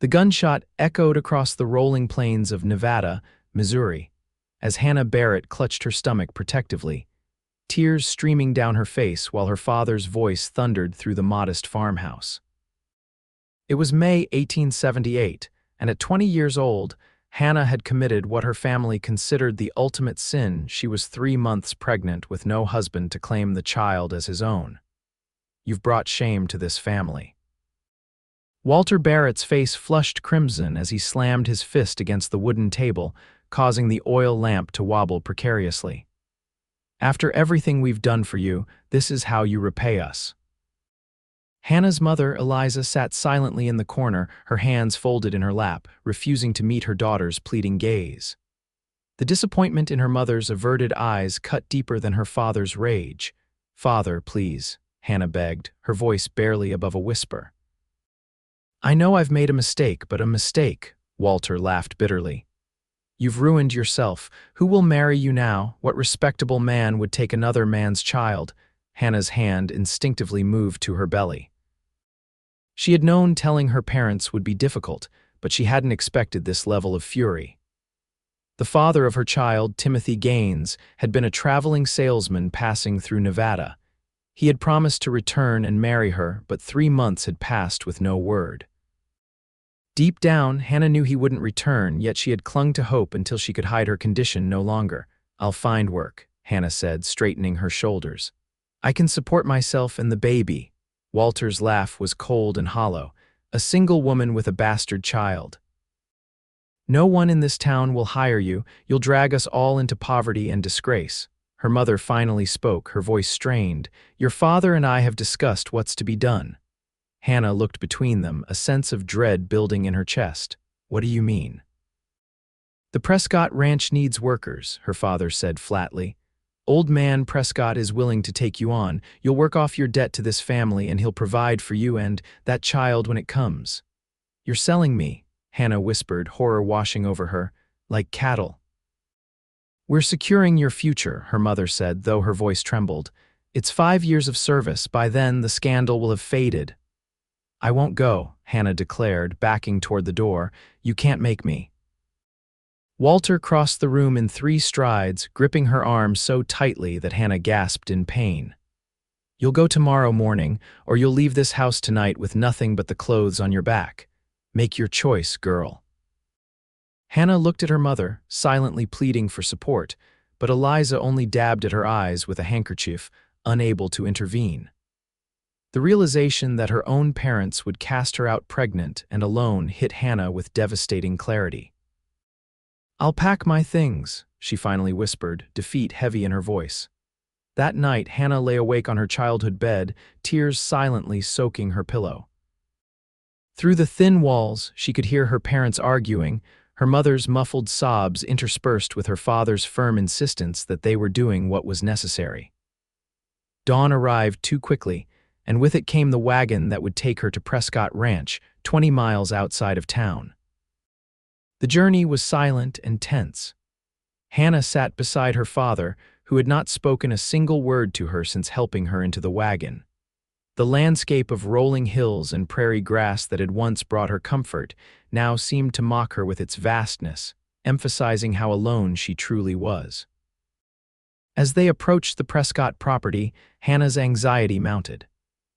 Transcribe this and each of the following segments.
The gunshot echoed across the rolling plains of Nevada, Missouri, as Hannah Barrett clutched her stomach protectively, tears streaming down her face while her father's voice thundered through the modest farmhouse. It was May 1878, and at 20 years old, Hannah had committed what her family considered the ultimate sin. She was 3 months pregnant with no husband to claim the child as his own. "You've brought shame to this family." Walter Barrett's face flushed crimson as he slammed his fist against the wooden table, causing the oil lamp to wobble precariously. "After everything we've done for you, this is how you repay us." Hannah's mother, Eliza, sat silently in the corner, her hands folded in her lap, refusing to meet her daughter's pleading gaze. The disappointment in her mother's averted eyes cut deeper than her father's rage. "Father, please," Hannah begged, her voice barely above a whisper. "I know I've made a mistake, but a mistake," Walter laughed bitterly. "You've ruined yourself. Who will marry you now? What respectable man would take another man's child?" Hannah's hand instinctively moved to her belly. She had known telling her parents would be difficult, but she hadn't expected this level of fury. The father of her child, Timothy Gaines, had been a traveling salesman passing through Nevada. He had promised to return and marry her, but 3 months had passed with no word. Deep down, Hannah knew he wouldn't return, yet she had clung to hope until she could hide her condition no longer. "I'll find work," Hannah said, straightening her shoulders. "I can support myself and the baby." Walter's laugh was cold and hollow. "A single woman with a bastard child. No one in this town will hire you. You'll drag us all into poverty and disgrace." Her mother finally spoke, her voice strained. "Your father and I have discussed what's to be done." Hannah looked between them, a sense of dread building in her chest. "What do you mean?" "The Prescott ranch needs workers," her father said flatly. "Old man Prescott is willing to take you on. You'll work off your debt to this family and he'll provide for you and that child when it comes." "You're selling me," Hannah whispered, horror washing over her, "like cattle." "We're securing your future," her mother said, though her voice trembled. "It's 5 years of service. By then, the scandal will have faded." "I won't go," Hannah declared, backing toward the door. "You can't make me." Walter crossed the room in 3 strides, gripping her arm so tightly that Hannah gasped in pain. "You'll go tomorrow morning, or you'll leave this house tonight with nothing but the clothes on your back. Make your choice, girl." Hannah looked at her mother, silently pleading for support, but Eliza only dabbed at her eyes with a handkerchief, unable to intervene. The realization that her own parents would cast her out pregnant and alone hit Hannah with devastating clarity. "I'll pack my things," she finally whispered, defeat heavy in her voice. That night, Hannah lay awake on her childhood bed, tears silently soaking her pillow. Through the thin walls, she could hear her parents arguing, her mother's muffled sobs interspersed with her father's firm insistence that they were doing what was necessary. Dawn arrived too quickly, and with it came the wagon that would take her to Prescott Ranch, 20 miles outside of town. The journey was silent and tense. Hannah sat beside her father, who had not spoken a single word to her since helping her into the wagon. The landscape of rolling hills and prairie grass that had once brought her comfort now seemed to mock her with its vastness, emphasizing how alone she truly was. As they approached the Prescott property, Hannah's anxiety mounted.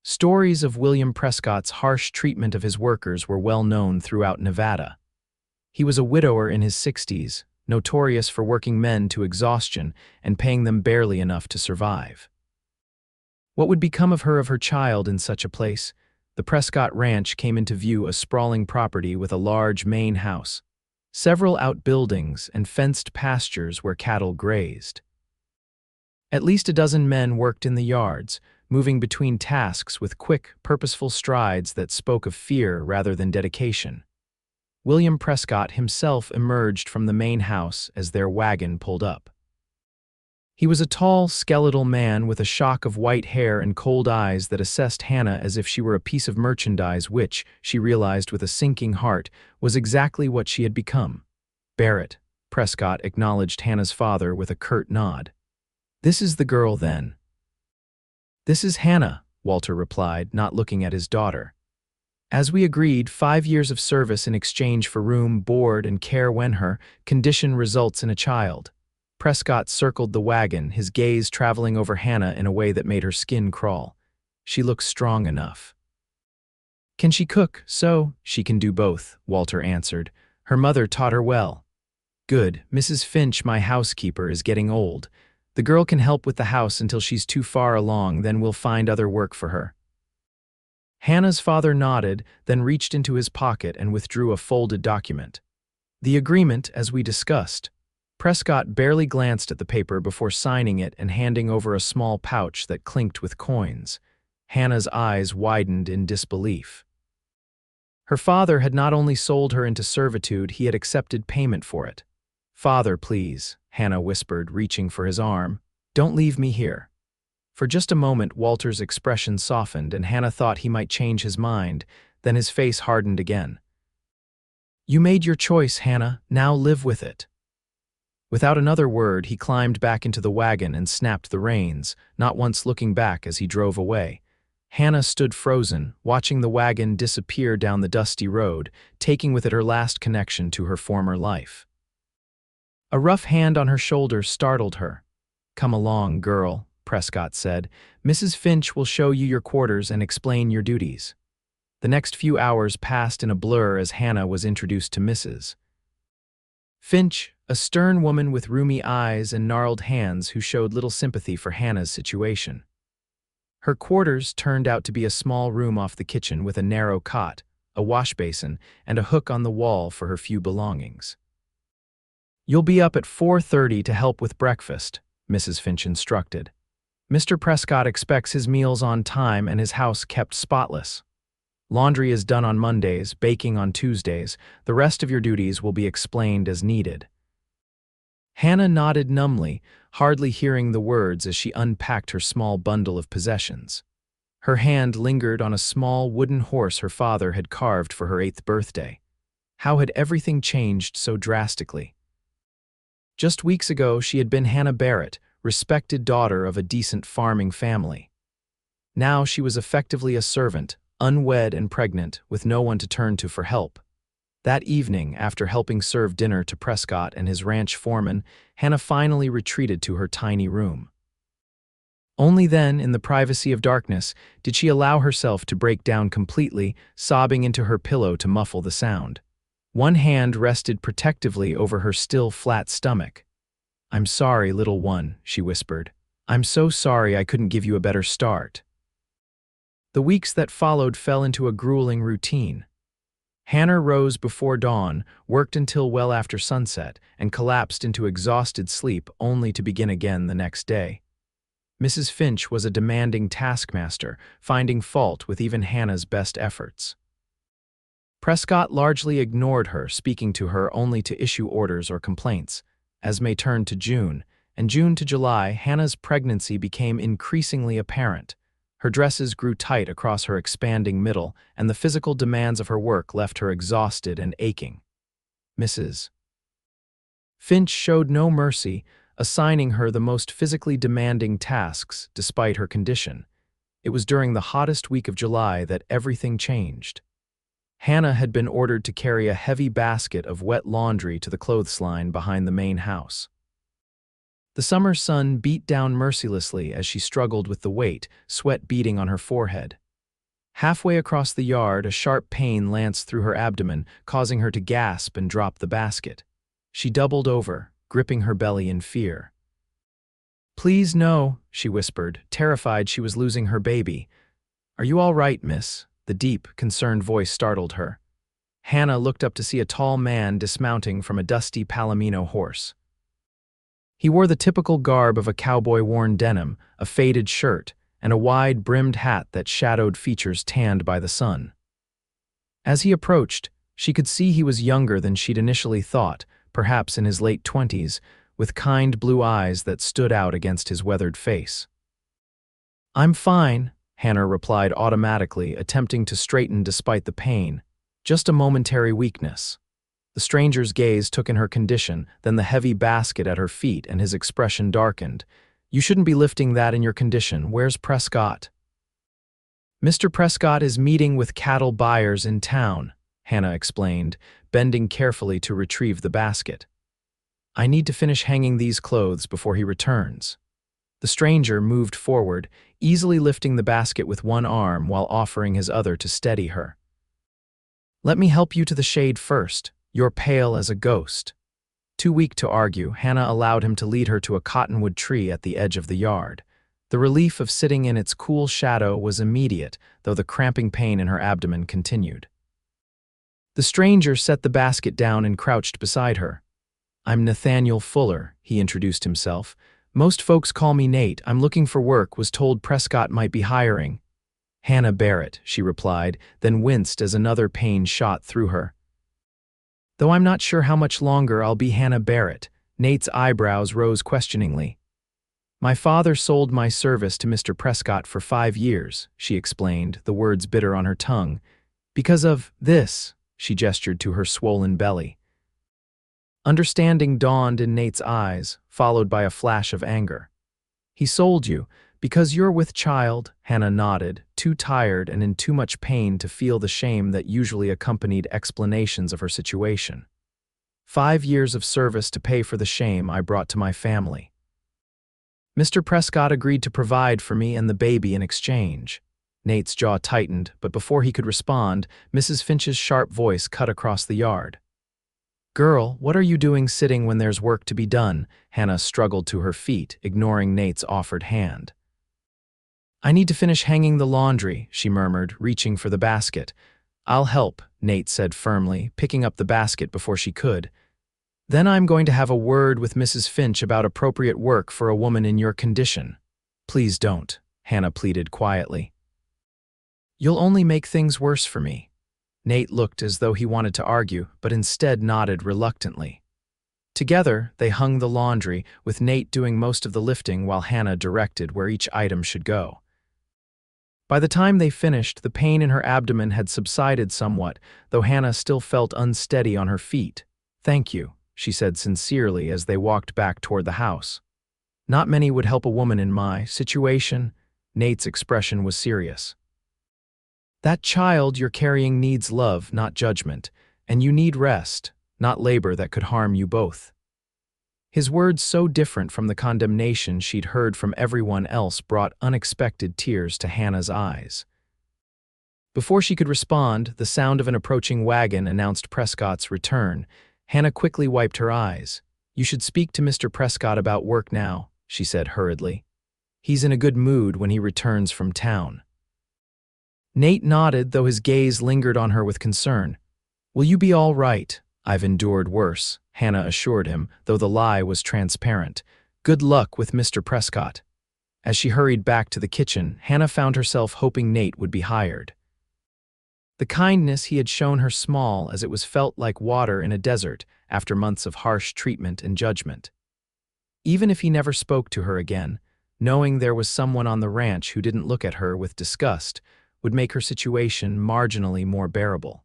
Stories of William Prescott's harsh treatment of his workers were well known throughout Nevada. He was a widower in his 60s, notorious for working men to exhaustion and paying them barely enough to survive. What would become of her child in such a place? The Prescott Ranch came into view, a sprawling property with a large main house, several outbuildings, and fenced pastures where cattle grazed. At least a dozen men worked in the yards, moving between tasks with quick, purposeful strides that spoke of fear rather than dedication. William Prescott himself emerged from the main house as their wagon pulled up. He was a tall, skeletal man with a shock of white hair and cold eyes that assessed Hannah as if she were a piece of merchandise which, she realized with a sinking heart, was exactly what she had become. "Barrett," Prescott acknowledged Hannah's father with a curt nod. "This is the girl, then." "This is Hannah," Walter replied, not looking at his daughter. As we agreed, 5 years of service in exchange for room, board, and care when her condition results in a child. Prescott circled the wagon, his gaze traveling over Hannah in a way that made her skin crawl. She looks strong enough. Can she cook? So, she can do both, Walter answered. Her mother taught her well. Good, Mrs. Finch, my housekeeper, is getting old. The girl can help with the house until she's too far along, then we'll find other work for her. Hannah's father nodded, then reached into his pocket and withdrew a folded document. The agreement, as we discussed. Prescott barely glanced at the paper before signing it and handing over a small pouch that clinked with coins. Hannah's eyes widened in disbelief. Her father had not only sold her into servitude, he had accepted payment for it. "Father, please," Hannah whispered, reaching for his arm. "Don't leave me here." For just a moment, Walter's expression softened, and Hannah thought he might change his mind, then his face hardened again. "You made your choice, Hannah. Now live with it." Without another word, he climbed back into the wagon and snapped the reins, not once looking back as he drove away. Hannah stood frozen, watching the wagon disappear down the dusty road, taking with it her last connection to her former life. A rough hand on her shoulder startled her. "Come along, girl," Prescott said. "Mrs. Finch will show you your quarters and explain your duties." The next few hours passed in a blur as Hannah was introduced to Mrs. Finch, a stern woman with rheumy eyes and gnarled hands who showed little sympathy for Hannah's situation. Her quarters turned out to be a small room off the kitchen with a narrow cot, a wash basin, and a hook on the wall for her few belongings. "You'll be up at 4:30 to help with breakfast," Mrs. Finch instructed. "Mr. Prescott expects his meals on time and his house kept spotless. Laundry is done on Mondays, baking on Tuesdays. The rest of your duties will be explained as needed." Hannah nodded numbly, hardly hearing the words as she unpacked her small bundle of possessions. Her hand lingered on a small wooden horse her father had carved for her 8th birthday. How had everything changed so drastically? Just weeks ago, she had been Hannah Barrett, respected daughter of a decent farming family. Now she was effectively a servant, unwed and pregnant, with no one to turn to for help. That evening, after helping serve dinner to Prescott and his ranch foreman, Hannah finally retreated to her tiny room. Only then, in the privacy of darkness, did she allow herself to break down completely, sobbing into her pillow to muffle the sound. One hand rested protectively over her still flat stomach. "I'm sorry, little one," she whispered. "I'm so sorry I couldn't give you a better start." The weeks that followed fell into a grueling routine. Hannah rose before dawn, worked until well after sunset, and collapsed into exhausted sleep only to begin again the next day. Mrs. Finch was a demanding taskmaster, finding fault with even Hannah's best efforts. Prescott largely ignored her, speaking to her only to issue orders or complaints. As May turned to June, and June to July, Hannah's pregnancy became increasingly apparent. Her dresses grew tight across her expanding middle, and the physical demands of her work left her exhausted and aching. Mrs. Finch showed no mercy, assigning her the most physically demanding tasks despite her condition. It was during the hottest week of July that everything changed. Hannah had been ordered to carry a heavy basket of wet laundry to the clothesline behind the main house. The summer sun beat down mercilessly as she struggled with the weight, sweat beading on her forehead. Halfway across the yard, a sharp pain lanced through her abdomen, causing her to gasp and drop the basket. She doubled over, gripping her belly in fear. "Please no," she whispered, terrified she was losing her baby. "Are you all right, miss?" The deep, concerned voice startled her. Hannah looked up to see a tall man dismounting from a dusty Palomino horse. He wore the typical garb of a cowboy, worn denim, a faded shirt, and a wide-brimmed hat that shadowed features tanned by the sun. As he approached, she could see he was younger than she'd initially thought, perhaps in his late 20s, with kind blue eyes that stood out against his weathered face. "I'm fine," Hannah replied automatically, attempting to straighten despite the pain. "Just a momentary weakness." The stranger's gaze took in her condition, then the heavy basket at her feet, and his expression darkened. "You shouldn't be lifting that in your condition. Where's Prescott?" Mr. Prescott is meeting with cattle buyers in town, Hannah explained, bending carefully to retrieve the basket. I need to finish hanging these clothes before he returns. The stranger moved forward, easily lifting the basket with one arm while offering his other to steady her. Let me help you to the shade first. You're pale as a ghost. Too weak to argue, Hannah allowed him to lead her to a cottonwood tree at the edge of the yard. The relief of sitting in its cool shadow was immediate, though the cramping pain in her abdomen continued. The stranger set the basket down and crouched beside her. I'm Nathaniel Fuller, he introduced himself. Most folks call me Nate. I'm looking for work, was told Prescott might be hiring. Hannah Barrett, she replied, then winced as another pain shot through her. Though I'm not sure how much longer I'll be Hannah Barrett, Nate's eyebrows rose questioningly. My father sold my service to Mr. Prescott for 5 years, she explained, the words bitter on her tongue. Because of this, she gestured to her swollen belly. Understanding dawned in Nate's eyes, followed by a flash of anger. He sold you, because you're with child, Hannah nodded, too tired and in too much pain to feel the shame that usually accompanied explanations of her situation. 5 years of service to pay for the shame I brought to my family. Mr. Prescott agreed to provide for me and the baby in exchange. Nate's jaw tightened, but before he could respond, Mrs. Finch's sharp voice cut across the yard. Girl, what are you doing sitting when there's work to be done? Hannah struggled to her feet, ignoring Nate's offered hand. I need to finish hanging the laundry, she murmured, reaching for the basket. I'll help, Nate said firmly, picking up the basket before she could. Then I'm going to have a word with Mrs. Finch about appropriate work for a woman in your condition. Please don't, Hannah pleaded quietly. You'll only make things worse for me. Nate looked as though he wanted to argue, but instead nodded reluctantly. Together, they hung the laundry, with Nate doing most of the lifting while Hannah directed where each item should go. By the time they finished, the pain in her abdomen had subsided somewhat, though Hannah still felt unsteady on her feet. Thank you, she said sincerely as they walked back toward the house. Not many would help a woman in my situation. Nate's expression was serious. That child you're carrying needs love, not judgment, and you need rest, not labor that could harm you both. His words, so different from the condemnation she'd heard from everyone else, brought unexpected tears to Hannah's eyes. Before she could respond, the sound of an approaching wagon announced Prescott's return. Hannah quickly wiped her eyes. You should speak to Mr. Prescott about work now, she said hurriedly. He's in a good mood when he returns from town. Nate nodded, though his gaze lingered on her with concern. Will you be all right? I've endured worse, Hannah assured him, though the lie was transparent. Good luck with Mr. Prescott. As she hurried back to the kitchen, Hannah found herself hoping Nate would be hired. The kindness he had shown her small, as it was felt like water in a desert after months of harsh treatment and judgment. Even if he never spoke to her again, knowing there was someone on the ranch who didn't look at her with disgust would make her situation marginally more bearable.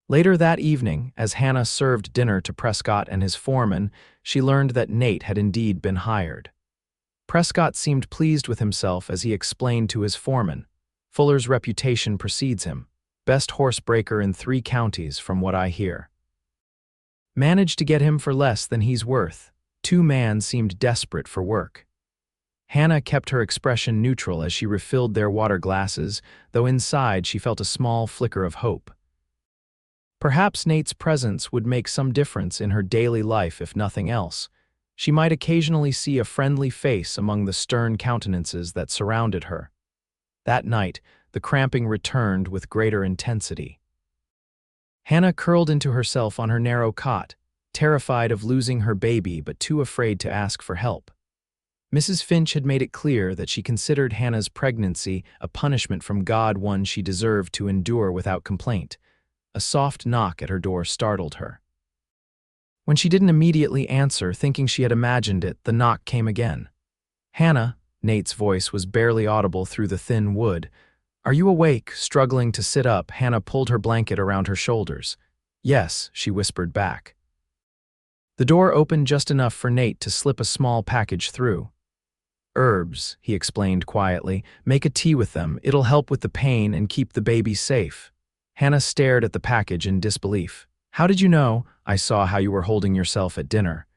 Later that evening, as Hannah served dinner to Prescott and his foreman, she learned that Nate had indeed been hired. Prescott seemed pleased with himself as he explained to his foreman, Fuller's reputation precedes him, best horse breaker in 3 counties from what I hear. Managed to get him for less than he's worth. 2 men seemed desperate for work. Hannah kept her expression neutral as she refilled their water glasses, though inside she felt a small flicker of hope. Perhaps Nate's presence would make some difference in her daily life if nothing else. She might occasionally see a friendly face among the stern countenances that surrounded her. That night, the cramping returned with greater intensity. Hannah curled into herself on her narrow cot, terrified of losing her baby but too afraid to ask for help. Mrs. Finch had made it clear that she considered Hannah's pregnancy a punishment from God, one she deserved to endure without complaint. A soft knock at her door startled her. When she didn't immediately answer, thinking she had imagined it, the knock came again. Hannah, Nate's voice was barely audible through the thin wood. Are you awake? Struggling to sit up, Hannah pulled her blanket around her shoulders. Yes, she whispered back. The door opened just enough for Nate to slip a small package through. Herbs, he explained quietly. Make a tea with them. It'll help with the pain and keep the baby safe. Hannah stared at the package in disbelief. How did you know? I saw how you were holding yourself at dinner.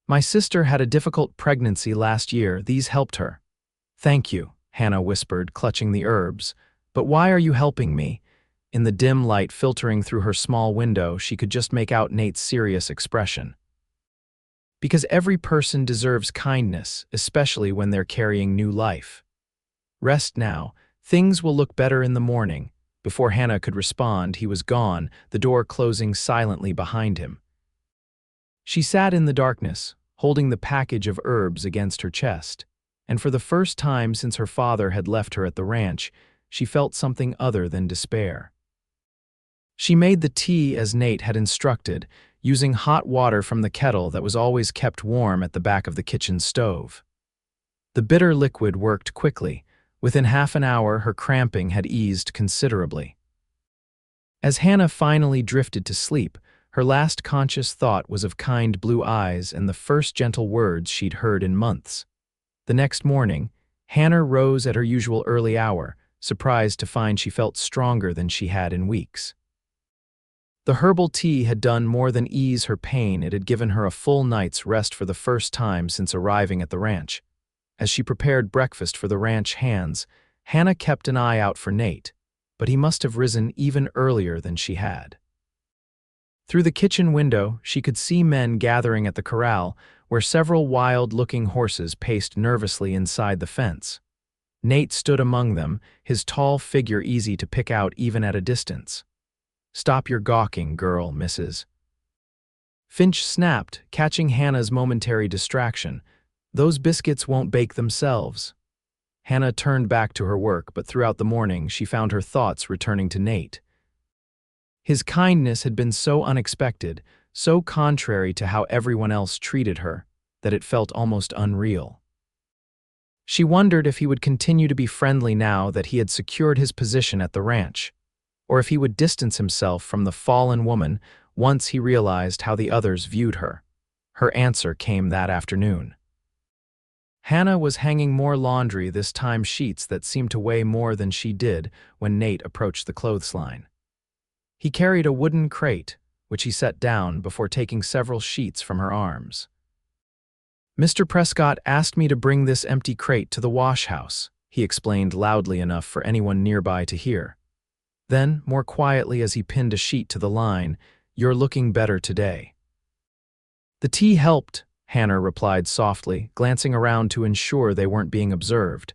My sister had a difficult pregnancy last year. These helped her. Thank you, Hannah whispered, clutching the herbs. But why are you helping me? In the dim light filtering through her small window, she could just make out Nate's serious expression. Because every person deserves kindness, especially when they're carrying new life. Rest now. Things will look better in the morning. Before Hannah could respond, he was gone, the door closing silently behind him. She sat in the darkness, holding the package of herbs against her chest, and for the first time since her father had left her at the ranch, she felt something other than despair. She made the tea as Nate had instructed, using hot water from the kettle that was always kept warm at the back of the kitchen stove. The bitter liquid worked quickly. Within half an hour, her cramping had eased considerably. As Hannah finally drifted to sleep, her last conscious thought was of kind blue eyes and the first gentle words she'd heard in months. The next morning, Hannah rose at her usual early hour, surprised to find she felt stronger than she had in weeks. The herbal tea had done more than ease her pain. It had given her a full night's rest for the first time since arriving at the ranch. As she prepared breakfast for the ranch hands, Hannah kept an eye out for Nate, but he must have risen even earlier than she had. Through the kitchen window, she could see men gathering at the corral, where several wild-looking horses paced nervously inside the fence. Nate stood among them, his tall figure easy to pick out even at a distance. Stop your gawking, girl, Mrs. Finch snapped, catching Hannah's momentary distraction. Those biscuits won't bake themselves. Hannah turned back to her work, but throughout the morning she found her thoughts returning to Nate. His kindness had been so unexpected, so contrary to how everyone else treated her, that it felt almost unreal. She wondered if he would continue to be friendly now that he had secured his position at the ranch, or if he would distance himself from the fallen woman once he realized how the others viewed her. Her answer came that afternoon. Hannah was hanging more laundry, this time sheets that seemed to weigh more than she did, when Nate approached the clothesline. He carried a wooden crate, which he set down before taking several sheets from her arms. Mr. Prescott asked me to bring this empty crate to the wash house, he explained loudly enough for anyone nearby to hear. Then, more quietly as he pinned a sheet to the line, "You're looking better today." The tea helped, Hannah replied softly, glancing around to ensure they weren't being observed.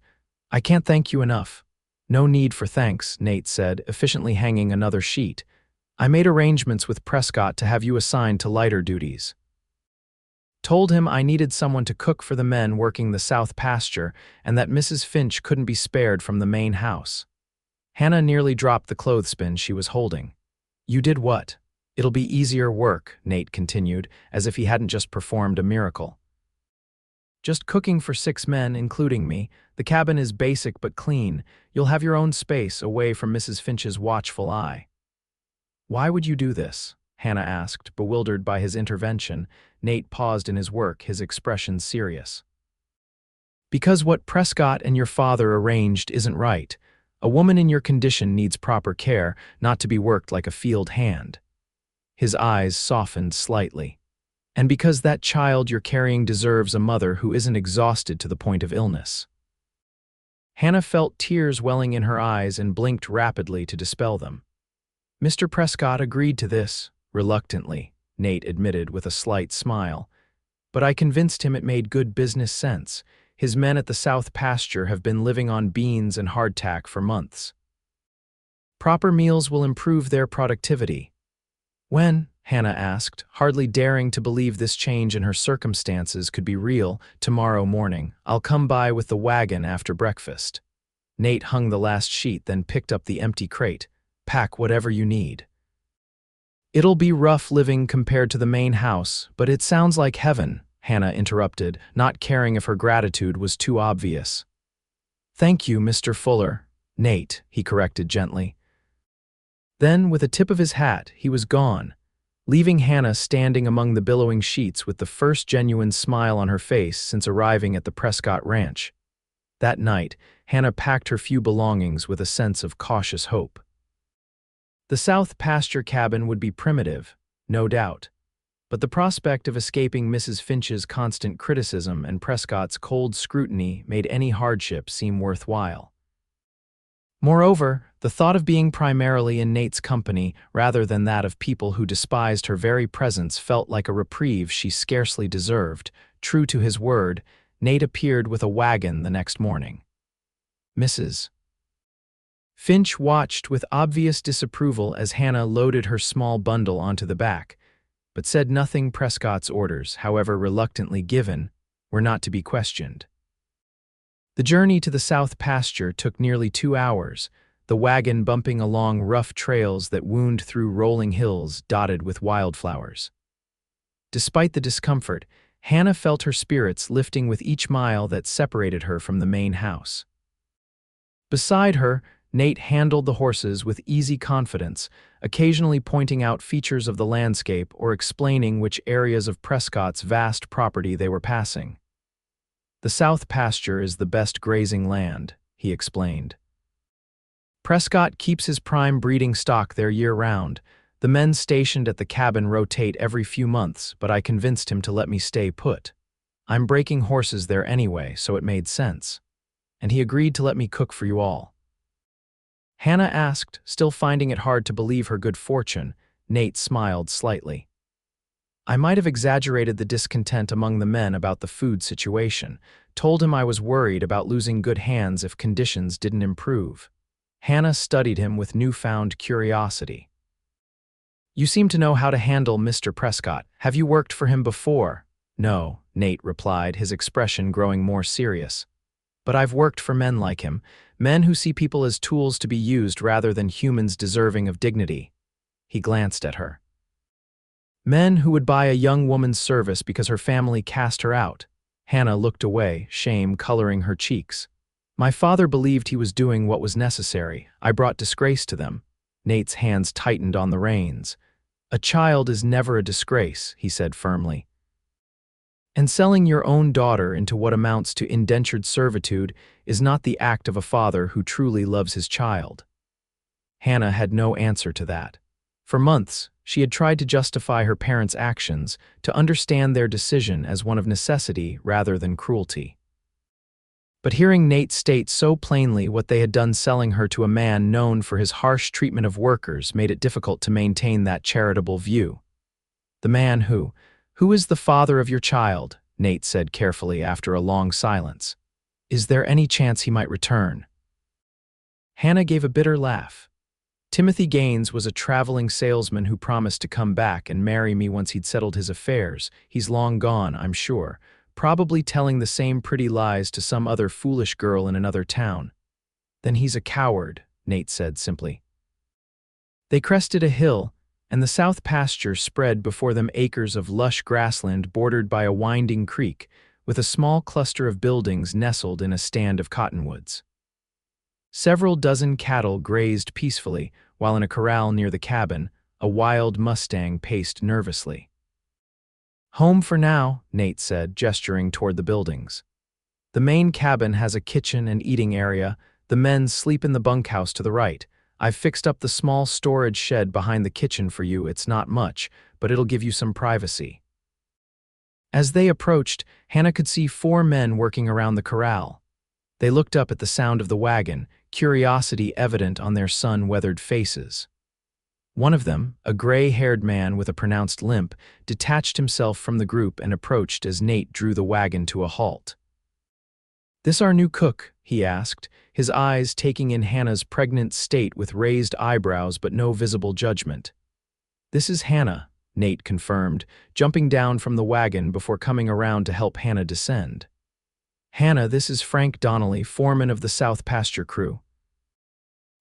I can't thank you enough. No need for thanks, Nate said, efficiently hanging another sheet. I made arrangements with Prescott to have you assigned to lighter duties. Told him I needed someone to cook for the men working the south pasture and that Mrs. Finch couldn't be spared from the main house. Hannah nearly dropped the clothespin she was holding. You did what? It'll be easier work, Nate continued, as if he hadn't just performed a miracle. Just cooking for 6 men, including me. The cabin is basic but clean. You'll have your own space away from Mrs. Finch's watchful eye. Why would you do this? Hannah asked, bewildered by his intervention. Nate paused in his work, his expression serious. Because what Prescott and your father arranged isn't right. A woman in your condition needs proper care, not to be worked like a field hand. His eyes softened slightly. And because that child you're carrying deserves a mother who isn't exhausted to the point of illness. Hannah felt tears welling in her eyes and blinked rapidly to dispel them. Mr. Prescott agreed to this, reluctantly, Nate admitted with a slight smile. But I convinced him it made good business sense. His men at the south pasture have been living on beans and hardtack for months. Proper meals will improve their productivity. When? Hannah asked, hardly daring to believe this change in her circumstances could be real. Tomorrow morning. I'll come by with the wagon after breakfast. Nate hung the last sheet, then picked up the empty crate. Pack whatever you need. It'll be rough living compared to the main house, but it sounds like heaven, Hannah interrupted, not caring if her gratitude was too obvious. Thank you, Mr. Fuller. Nate, he corrected gently. Then, with a tip of his hat, he was gone, leaving Hannah standing among the billowing sheets with the first genuine smile on her face since arriving at the Prescott ranch. That night, Hannah packed her few belongings with a sense of cautious hope. The south pasture cabin would be primitive, no doubt, but the prospect of escaping Mrs. Finch's constant criticism and Prescott's cold scrutiny made any hardship seem worthwhile. Moreover, the thought of being primarily in Nate's company rather than that of people who despised her very presence felt like a reprieve she scarcely deserved. True to his word, Nate appeared with a wagon the next morning. Mrs. Finch watched with obvious disapproval as Hannah loaded her small bundle onto the back, but said nothing. Prescott's orders, however reluctantly given, were not to be questioned. The journey to the south pasture took nearly 2 hours, the wagon bumping along rough trails that wound through rolling hills dotted with wildflowers. Despite the discomfort, Hannah felt her spirits lifting with each mile that separated her from the main house. Beside her, Nate handled the horses with easy confidence, occasionally pointing out features of the landscape or explaining which areas of Prescott's vast property they were passing. "The south pasture is the best grazing land," he explained. "Prescott keeps his prime breeding stock there year-round. The men stationed at the cabin rotate every few months, but I convinced him to let me stay put. I'm breaking horses there anyway, so it made sense. And he agreed to let me cook for you all." Hannah asked, still finding it hard to believe her good fortune. Nate smiled slightly. "I might have exaggerated the discontent among the men about the food situation, told him I was worried about losing good hands if conditions didn't improve." Hannah studied him with newfound curiosity. "You seem to know how to handle Mr. Prescott. Have you worked for him before?" "No," Nate replied, his expression growing more serious. "But I've worked for men like him, men who see people as tools to be used rather than humans deserving of dignity." He glanced at her. "Men who would buy a young woman's service because her family cast her out." Hannah looked away, shame coloring her cheeks. "My father believed he was doing what was necessary. I brought disgrace to them." Nate's hands tightened on the reins. "A child is never a disgrace," he said firmly. "And selling your own daughter into what amounts to indentured servitude is not the act of a father who truly loves his child." Hannah had no answer to that. For months, she had tried to justify her parents' actions, to understand their decision as one of necessity rather than cruelty. But hearing Nate state so plainly what they had done selling her to a man known for his harsh treatment of workers made it difficult to maintain that charitable view. "The man who is the father of your child," Nate said carefully after a long silence. "Is there any chance he might return?" Hannah gave a bitter laugh. "Timothy Gaines was a traveling salesman who promised to come back and marry me once he'd settled his affairs. He's long gone, I'm sure, probably telling the same pretty lies to some other foolish girl in another town." "Then he's a coward," Nate said simply. They crested a hill, and the south pasture spread before them, acres of lush grassland bordered by a winding creek, with a small cluster of buildings nestled in a stand of cottonwoods. Several dozen cattle grazed peacefully, while in a corral near the cabin, a wild mustang paced nervously. "Home for now," Nate said, gesturing toward the buildings. "The main cabin has a kitchen and eating area. The men sleep in the bunkhouse to the right. I've fixed up the small storage shed behind the kitchen for you. It's not much, but it'll give you some privacy." As they approached, Hannah could see 4 men working around the corral. They looked up at the sound of the wagon, curiosity evident on their sun-weathered faces. One of them, a gray-haired man with a pronounced limp, detached himself from the group and approached as Nate drew the wagon to a halt. "This our new cook?" he asked, his eyes taking in Hannah's pregnant state with raised eyebrows but no visible judgment. "This is Hannah," Nate confirmed, jumping down from the wagon before coming around to help Hannah descend. "Hannah, this is Frank Donnelly, foreman of the South Pasture crew."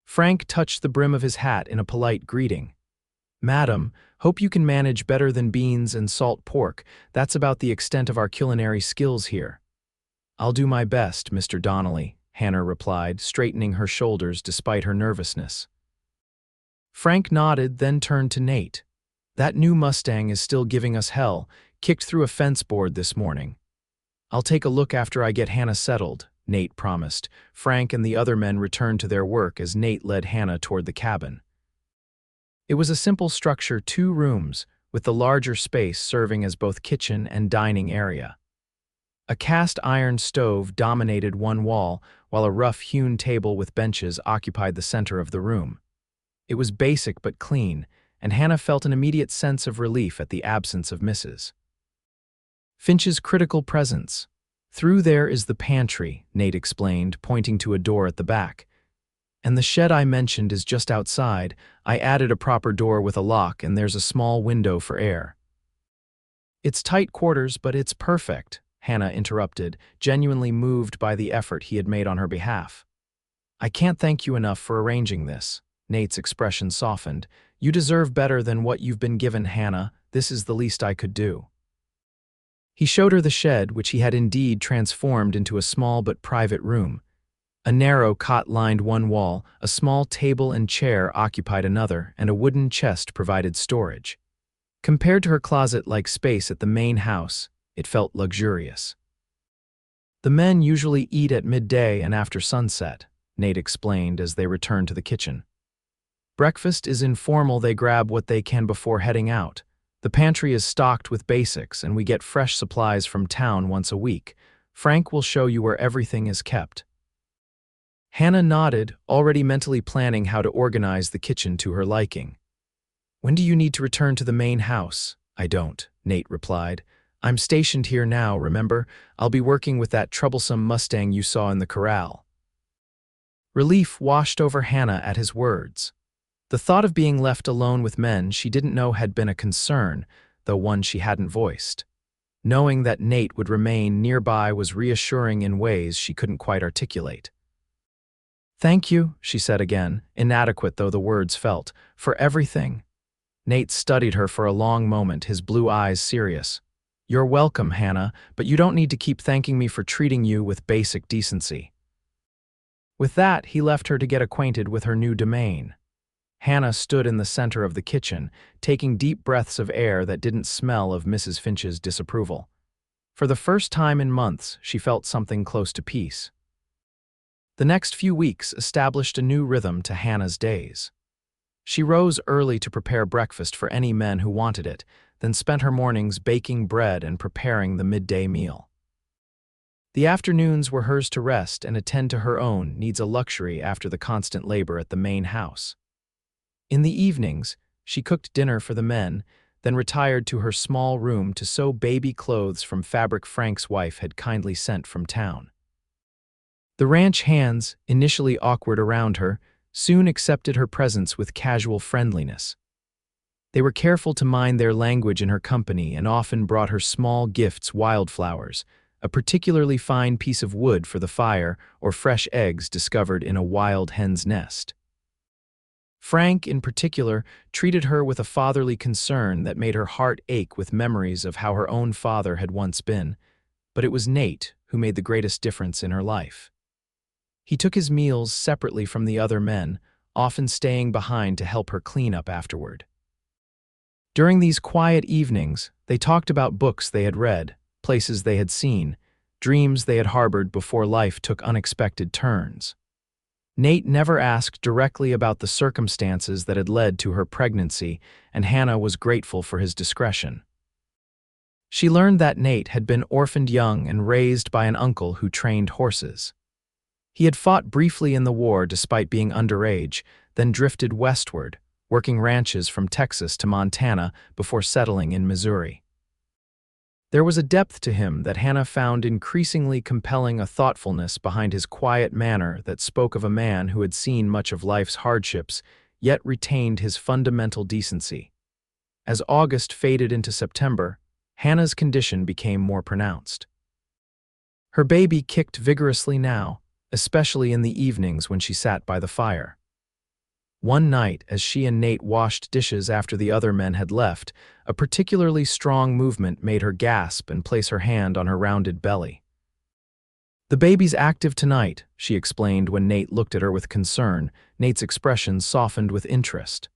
Frank touched the brim of his hat in a polite greeting. "Madam, hope you can manage better than beans and salt pork. That's about the extent of our culinary skills here." "I'll do my best, Mr. Donnelly," Hannah replied, straightening her shoulders despite her nervousness. Frank nodded, then turned to Nate. That new Mustang is still giving us hell, kicked through a fence board this morning. I'll take a look after I get Hannah settled, Nate promised. Frank and the other men returned to their work as Nate led Hannah toward the cabin. It was a simple structure, 2 rooms, with the larger space serving as both kitchen and dining area. A cast iron stove dominated one wall, while a rough-hewn table with benches occupied the center of the room. It was basic but clean, and Hannah felt an immediate sense of relief at the absence of Mrs. Finch's critical presence. Through there is the pantry, Nate explained, pointing to a door at the back. And the shed I mentioned is just outside. I added a proper door with a lock, and there's a small window for air. It's tight quarters, but it's perfect, Hannah interrupted, genuinely moved by the effort he had made on her behalf. I can't thank you enough for arranging this. Nate's expression softened. You deserve better than what you've been given, Hannah. This is the least I could do. He showed her the shed, which he had indeed transformed into a small but private room. A narrow cot lined one wall, a small table and chair occupied another, and a wooden chest provided storage. Compared to her closet-like space at the main house, it felt luxurious. The men usually eat at midday and after sunset, Nate explained as they returned to the kitchen. Breakfast is informal. They grab what they can before heading out. The pantry is stocked with basics, and we get fresh supplies from town once a week. Frank will show you where everything is kept. Hannah nodded, already mentally planning how to organize the kitchen to her liking. When do you need to return to the main house? I don't, Nate replied. I'm stationed here now, remember? I'll be working with that troublesome Mustang you saw in the corral. Relief washed over Hannah at his words. The thought of being left alone with men she didn't know had been a concern, though one she hadn't voiced. Knowing that Nate would remain nearby was reassuring in ways she couldn't quite articulate. Thank you, she said again, inadequate though the words felt, for everything. Nate studied her for a long moment, his blue eyes serious. You're welcome, Hannah, but you don't need to keep thanking me for treating you with basic decency. With that, he left her to get acquainted with her new domain. Hannah stood in the center of the kitchen, taking deep breaths of air that didn't smell of Mrs. Finch's disapproval. For the first time in months, she felt something close to peace. The next few weeks established a new rhythm to Hannah's days. She rose early to prepare breakfast for any men who wanted it, then spent her mornings baking bread and preparing the midday meal. The afternoons were hers to rest and attend to her own needs, a luxury after the constant labor at the main house. In the evenings, she cooked dinner for the men, then retired to her small room to sew baby clothes from fabric Frank's wife had kindly sent from town. The ranch hands, initially awkward around her, soon accepted her presence with casual friendliness. They were careful to mind their language in her company and often brought her small gifts, wildflowers, a particularly fine piece of wood for the fire, or fresh eggs discovered in a wild hen's nest. Frank, in particular, treated her with a fatherly concern that made her heart ache with memories of how her own father had once been, but it was Nate who made the greatest difference in her life. He took his meals separately from the other men, often staying behind to help her clean up afterward. During these quiet evenings, they talked about books they had read, places they had seen, dreams they had harbored before life took unexpected turns. Nate never asked directly about the circumstances that had led to her pregnancy, and Hannah was grateful for his discretion. She learned that Nate had been orphaned young and raised by an uncle who trained horses. He had fought briefly in the war despite being underage, then drifted westward, working ranches from Texas to Montana before settling in Missouri. There was a depth to him that Hannah found increasingly compelling, a thoughtfulness behind his quiet manner that spoke of a man who had seen much of life's hardships, yet retained his fundamental decency. As August faded into September, Hannah's condition became more pronounced. Her baby kicked vigorously now, especially in the evenings when she sat by the fire. One night, as she and Nate washed dishes after the other men had left, a particularly strong movement made her gasp and place her hand on her rounded belly. The baby's active tonight, she explained when Nate looked at her with concern. Nate's expression softened with interest.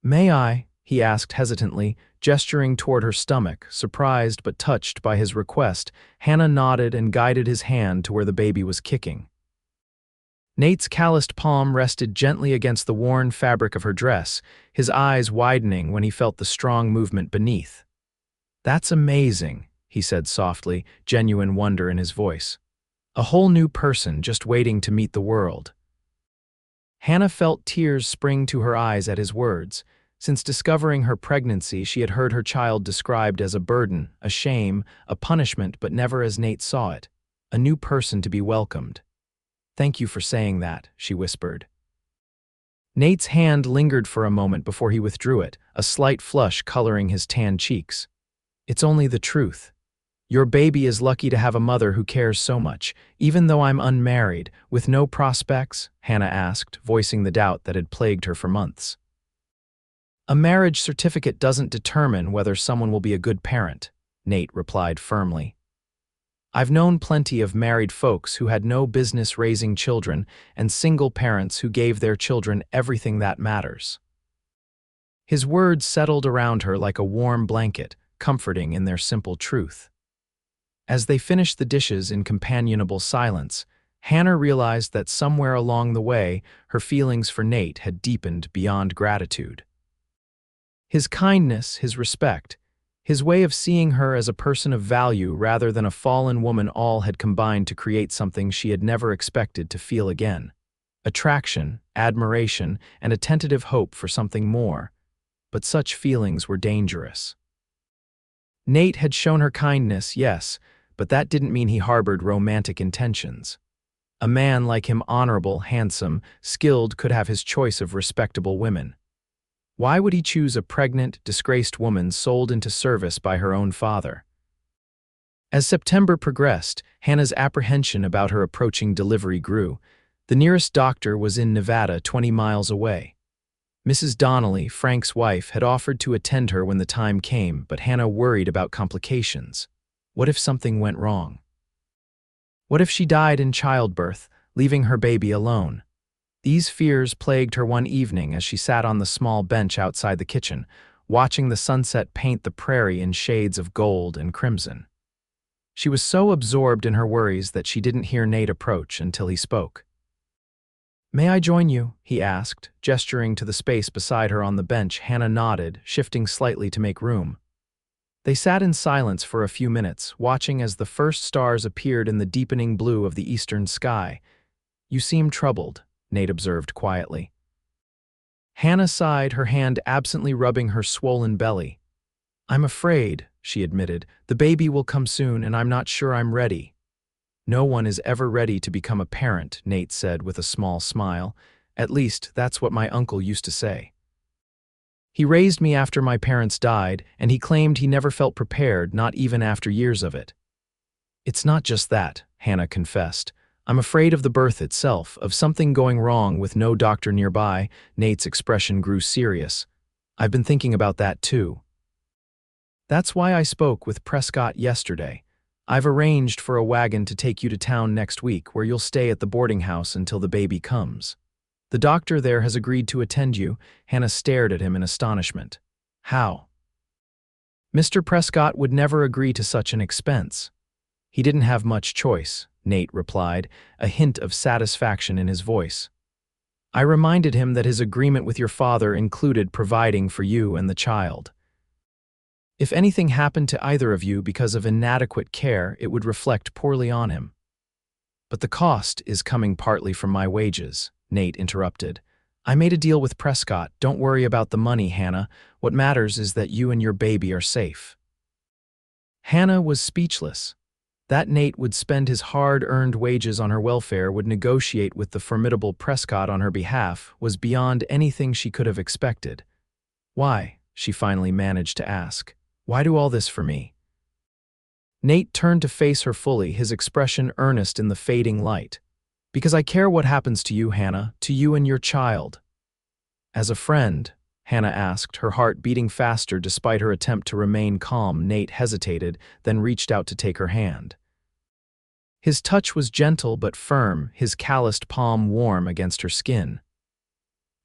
May I? he asked hesitantly, gesturing toward her stomach. Surprised but touched by his request, Hannah nodded and guided his hand to where the baby was kicking. Nate's calloused palm rested gently against the worn fabric of her dress, his eyes widening when he felt the strong movement beneath. "That's amazing," he said softly, genuine wonder in his voice. "A whole new person just waiting to meet the world." Hannah felt tears spring to her eyes at his words. Since discovering her pregnancy, she had heard her child described as a burden, a shame, a punishment, but never as Nate saw it. A new person to be welcomed. "Thank you for saying that," she whispered. Nate's hand lingered for a moment before he withdrew it, a slight flush coloring his tan cheeks. "It's only the truth. Your baby is lucky to have a mother who cares so much, even though I'm unmarried, with no prospects," Hannah asked, voicing the doubt that had plagued her for months. "A marriage certificate doesn't determine whether someone will be a good parent," Nate replied firmly. "I've known plenty of married folks who had no business raising children and single parents who gave their children everything that matters." His words settled around her like a warm blanket, comforting in their simple truth. As they finished the dishes in companionable silence, Hannah realized that somewhere along the way, her feelings for Nate had deepened beyond gratitude. His kindness, his respect, his way of seeing her as a person of value rather than a fallen woman, all had combined to create something she had never expected to feel again. Attraction, admiration, and a tentative hope for something more. But such feelings were dangerous. Nate had shown her kindness, yes, but that didn't mean he harbored romantic intentions. A man like him, honorable, handsome, skilled, could have his choice of respectable women. Why would he choose a pregnant, disgraced woman sold into service by her own father? As September progressed, Hannah's apprehension about her approaching delivery grew. The nearest doctor was in Nevada, 20 miles away. Mrs. Donnelly, Frank's wife, had offered to attend her when the time came, but Hannah worried about complications. What if something went wrong? What if she died in childbirth, leaving her baby alone? These fears plagued her one evening as she sat on the small bench outside the kitchen, watching the sunset paint the prairie in shades of gold and crimson. She was so absorbed in her worries that she didn't hear Nate approach until he spoke. "May I join you?" he asked, gesturing to the space beside her on the bench. Hannah nodded, shifting slightly to make room. They sat in silence for a few minutes, watching as the first stars appeared in the deepening blue of the eastern sky. "You seem troubled," Nate observed quietly. Hannah sighed, her hand absently rubbing her swollen belly. "I'm afraid," she admitted, "the baby will come soon and I'm not sure I'm ready." "No one is ever ready to become a parent," Nate said with a small smile. "At least, that's what my uncle used to say. He raised me after my parents died, and he claimed he never felt prepared, not even after years of it." "It's not just that," Hannah confessed. "I'm afraid of the birth itself, of something going wrong with no doctor nearby." Nate's expression grew serious. "I've been thinking about that too. That's why I spoke with Prescott yesterday. I've arranged for a wagon to take you to town next week, where you'll stay at the boarding house until the baby comes. The doctor there has agreed to attend you." Hannah stared at him in astonishment. "How?" "Mr. Prescott would never agree to such an expense." "He didn't have much choice," Nate replied, a hint of satisfaction in his voice. "I reminded him that his agreement with your father included providing for you and the child. If anything happened to either of you because of inadequate care, it would reflect poorly on him." "But the cost is coming partly from my wages," Nate interrupted. "I made a deal with Prescott. Don't worry about the money, Hannah. What matters is that you and your baby are safe." Hannah was speechless. That Nate would spend his hard-earned wages on her welfare, would negotiate with the formidable Prescott on her behalf, was beyond anything she could have expected. "Why?" she finally managed to ask. "Why do all this for me?" Nate turned to face her fully, his expression earnest in the fading light. "Because I care what happens to you, Hannah, to you and your child." "As a friend?" Hannah asked, her heart beating faster despite her attempt to remain calm. Nate hesitated, then reached out to take her hand. His touch was gentle but firm, his calloused palm warm against her skin.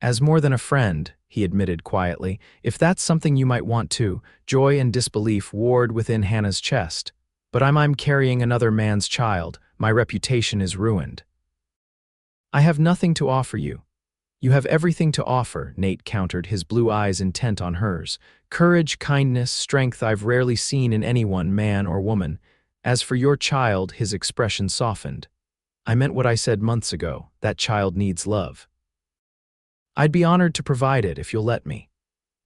As more than a friend, he admitted quietly, if that's something you might want to. Joy and disbelief warred within Hannah's chest. But I'm carrying another man's child. My reputation is ruined. I have nothing to offer you. You have everything to offer, Nate countered, his blue eyes intent on hers. Courage, kindness, strength I've rarely seen in anyone, man or woman. As for your child, his expression softened. I meant what I said months ago. That child needs love. I'd be honored to provide it if you'll let me.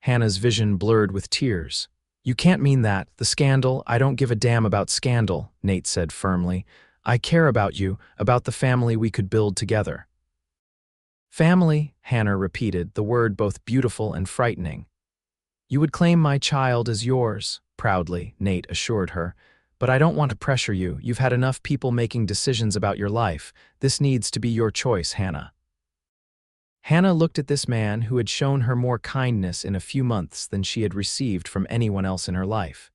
Hannah's vision blurred with tears. You can't mean that. The scandal, I don't give a damn about scandal, Nate said firmly. I care about you, about the family we could build together. Family, Hannah repeated, the word both beautiful and frightening. You would claim my child as yours, proudly, Nate assured her. But I don't want to pressure you. You've had enough people making decisions about your life. This needs to be your choice, Hannah. Hannah looked at this man who had shown her more kindness in a few months than she had received from anyone else in her life,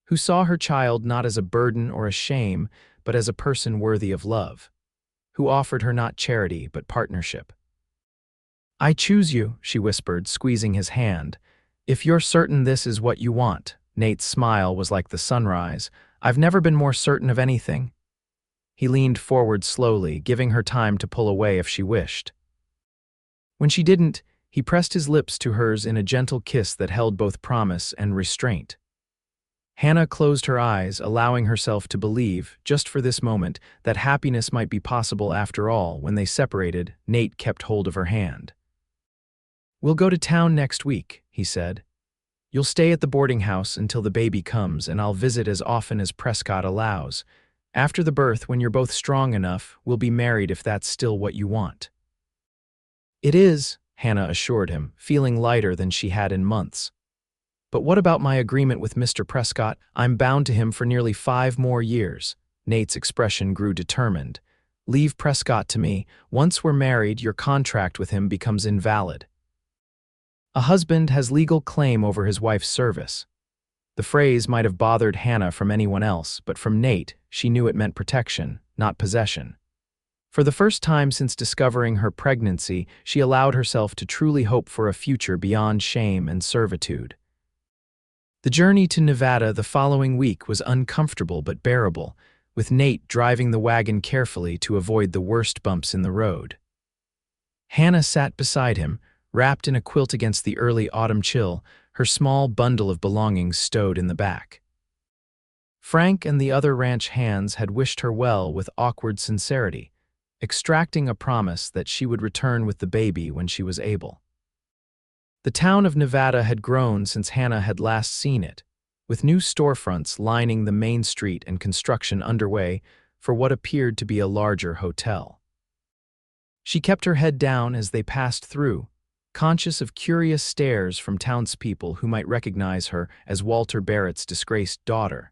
who saw her child not as a burden or a shame, but as a person worthy of love, who offered her not charity but partnership. I choose you, she whispered, squeezing his hand. If you're certain this is what you want. Nate's smile was like the sunrise. I've never been more certain of anything. He leaned forward slowly, giving her time to pull away if she wished. When she didn't, he pressed his lips to hers in a gentle kiss that held both promise and restraint. Hannah closed her eyes, allowing herself to believe, just for this moment, that happiness might be possible after all. When they separated, Nate kept hold of her hand. We'll go to town next week, he said. You'll stay at the boarding house until the baby comes, and I'll visit as often as Prescott allows. After the birth, when you're both strong enough, we'll be married if that's still what you want. It is, Hannah assured him, feeling lighter than she had in months. But what about my agreement with Mr. Prescott? I'm bound to him for nearly 5 more years. Nate's expression grew determined. Leave Prescott to me. Once we're married, your contract with him becomes invalid. A husband has legal claim over his wife's service. The phrase might have bothered Hannah from anyone else, but from Nate, she knew it meant protection, not possession. For the first time since discovering her pregnancy, she allowed herself to truly hope for a future beyond shame and servitude. The journey to Nevada the following week was uncomfortable but bearable, with Nate driving the wagon carefully to avoid the worst bumps in the road. Hannah sat beside him, wrapped in a quilt against the early autumn chill, her small bundle of belongings stowed in the back. Frank and the other ranch hands had wished her well with awkward sincerity, extracting a promise that she would return with the baby when she was able. The town of Nevada had grown since Hannah had last seen it, with new storefronts lining the main street and construction underway for what appeared to be a larger hotel. She kept her head down as they passed through, conscious of curious stares from townspeople who might recognize her as Walter Barrett's disgraced daughter.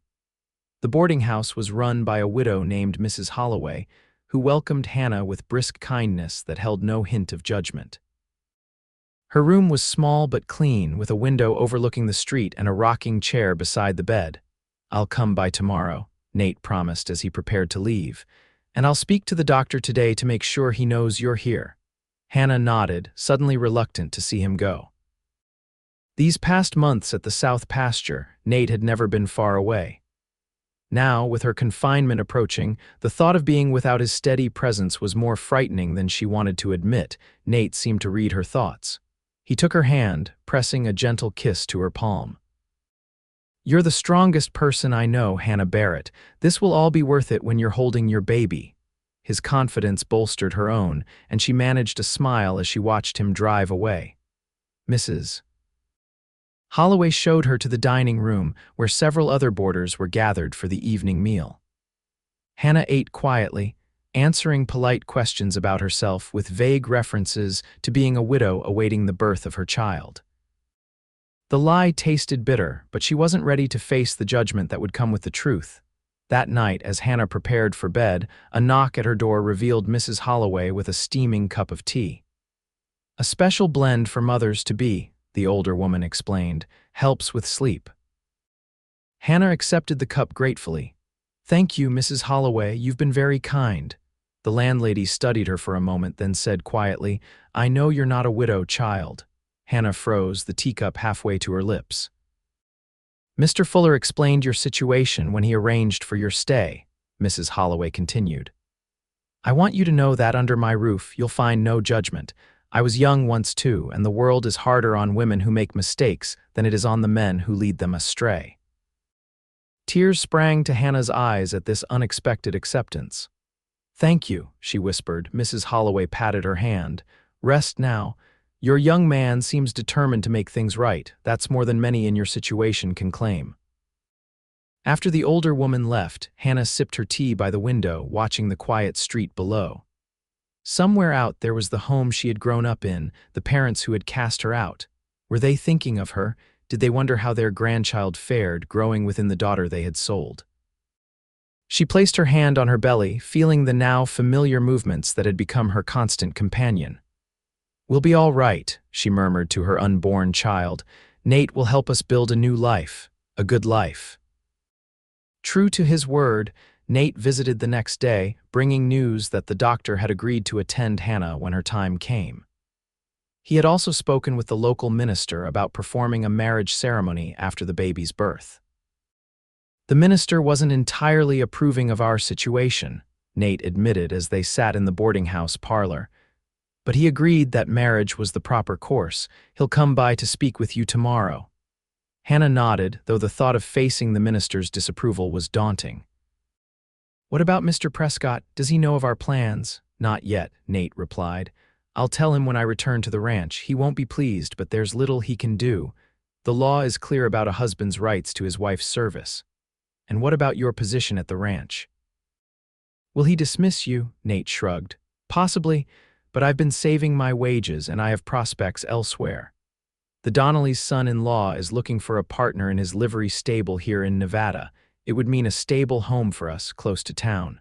The boarding house was run by a widow named Mrs. Holloway, who welcomed Hannah with brisk kindness that held no hint of judgment. Her room was small but clean, with a window overlooking the street and a rocking chair beside the bed. I'll come by tomorrow, Nate promised as he prepared to leave, and I'll speak to the doctor today to make sure he knows you're here. Hannah nodded, suddenly reluctant to see him go. These past months at the South Pasture, Nate had never been far away. Now, with her confinement approaching, the thought of being without his steady presence was more frightening than she wanted to admit. Nate seemed to read her thoughts. He took her hand, pressing a gentle kiss to her palm. You're the strongest person I know, Hannah Barrett. This will all be worth it when you're holding your baby. His confidence bolstered her own, and she managed a smile as she watched him drive away. Mrs. Holloway showed her to the dining room, where several other boarders were gathered for the evening meal. Hannah ate quietly, answering polite questions about herself with vague references to being a widow awaiting the birth of her child. The lie tasted bitter, but she wasn't ready to face the judgment that would come with the truth. That night, as Hannah prepared for bed, a knock at her door revealed Mrs. Holloway with a steaming cup of tea. A special blend for mothers-to-be, the older woman explained, helps with sleep. Hannah accepted the cup gratefully. Thank you, Mrs. Holloway, you've been very kind. The landlady studied her for a moment, then said quietly, "I know you're not a widow, child." Hannah froze, the teacup halfway to her lips. "Mr. Fuller explained your situation when he arranged for your stay," Mrs. Holloway continued. "I want you to know that under my roof you'll find no judgment. I was young once too, and the world is harder on women who make mistakes than it is on the men who lead them astray." Tears sprang to Hannah's eyes at this unexpected acceptance. "Thank you," she whispered. Mrs. Holloway patted her hand. "Rest now. Your young man seems determined to make things right. That's more than many in your situation can claim." After the older woman left, Hannah sipped her tea by the window, watching the quiet street below. Somewhere out there was the home she had grown up in, the parents who had cast her out. Were they thinking of her? Did they wonder how their grandchild fared, growing within the daughter they had sold? She placed her hand on her belly, feeling the now familiar movements that had become her constant companion. "We'll be all right," she murmured to her unborn child. "Nate will help us build a new life, a good life." True to his word, Nate visited the next day, bringing news that the doctor had agreed to attend Hannah when her time came. He had also spoken with the local minister about performing a marriage ceremony after the baby's birth. "The minister wasn't entirely approving of our situation," Nate admitted as they sat in the boarding house parlor. "But he agreed that marriage was the proper course. He'll come by to speak with you tomorrow." Hannah nodded, though the thought of facing the minister's disapproval was daunting. "What about Mr. Prescott? Does he know of our plans?" "Not yet," Nate replied. "I'll tell him when I return to the ranch. He won't be pleased, but there's little he can do. The law is clear about a husband's rights to his wife's service." "And what about your position at the ranch?" "Will he dismiss you?" Nate shrugged. "Possibly, but I've been saving my wages and I have prospects elsewhere. The Donnelly's son-in-law is looking for a partner in his livery stable here in Nevada. It would mean a stable home for us, close to town."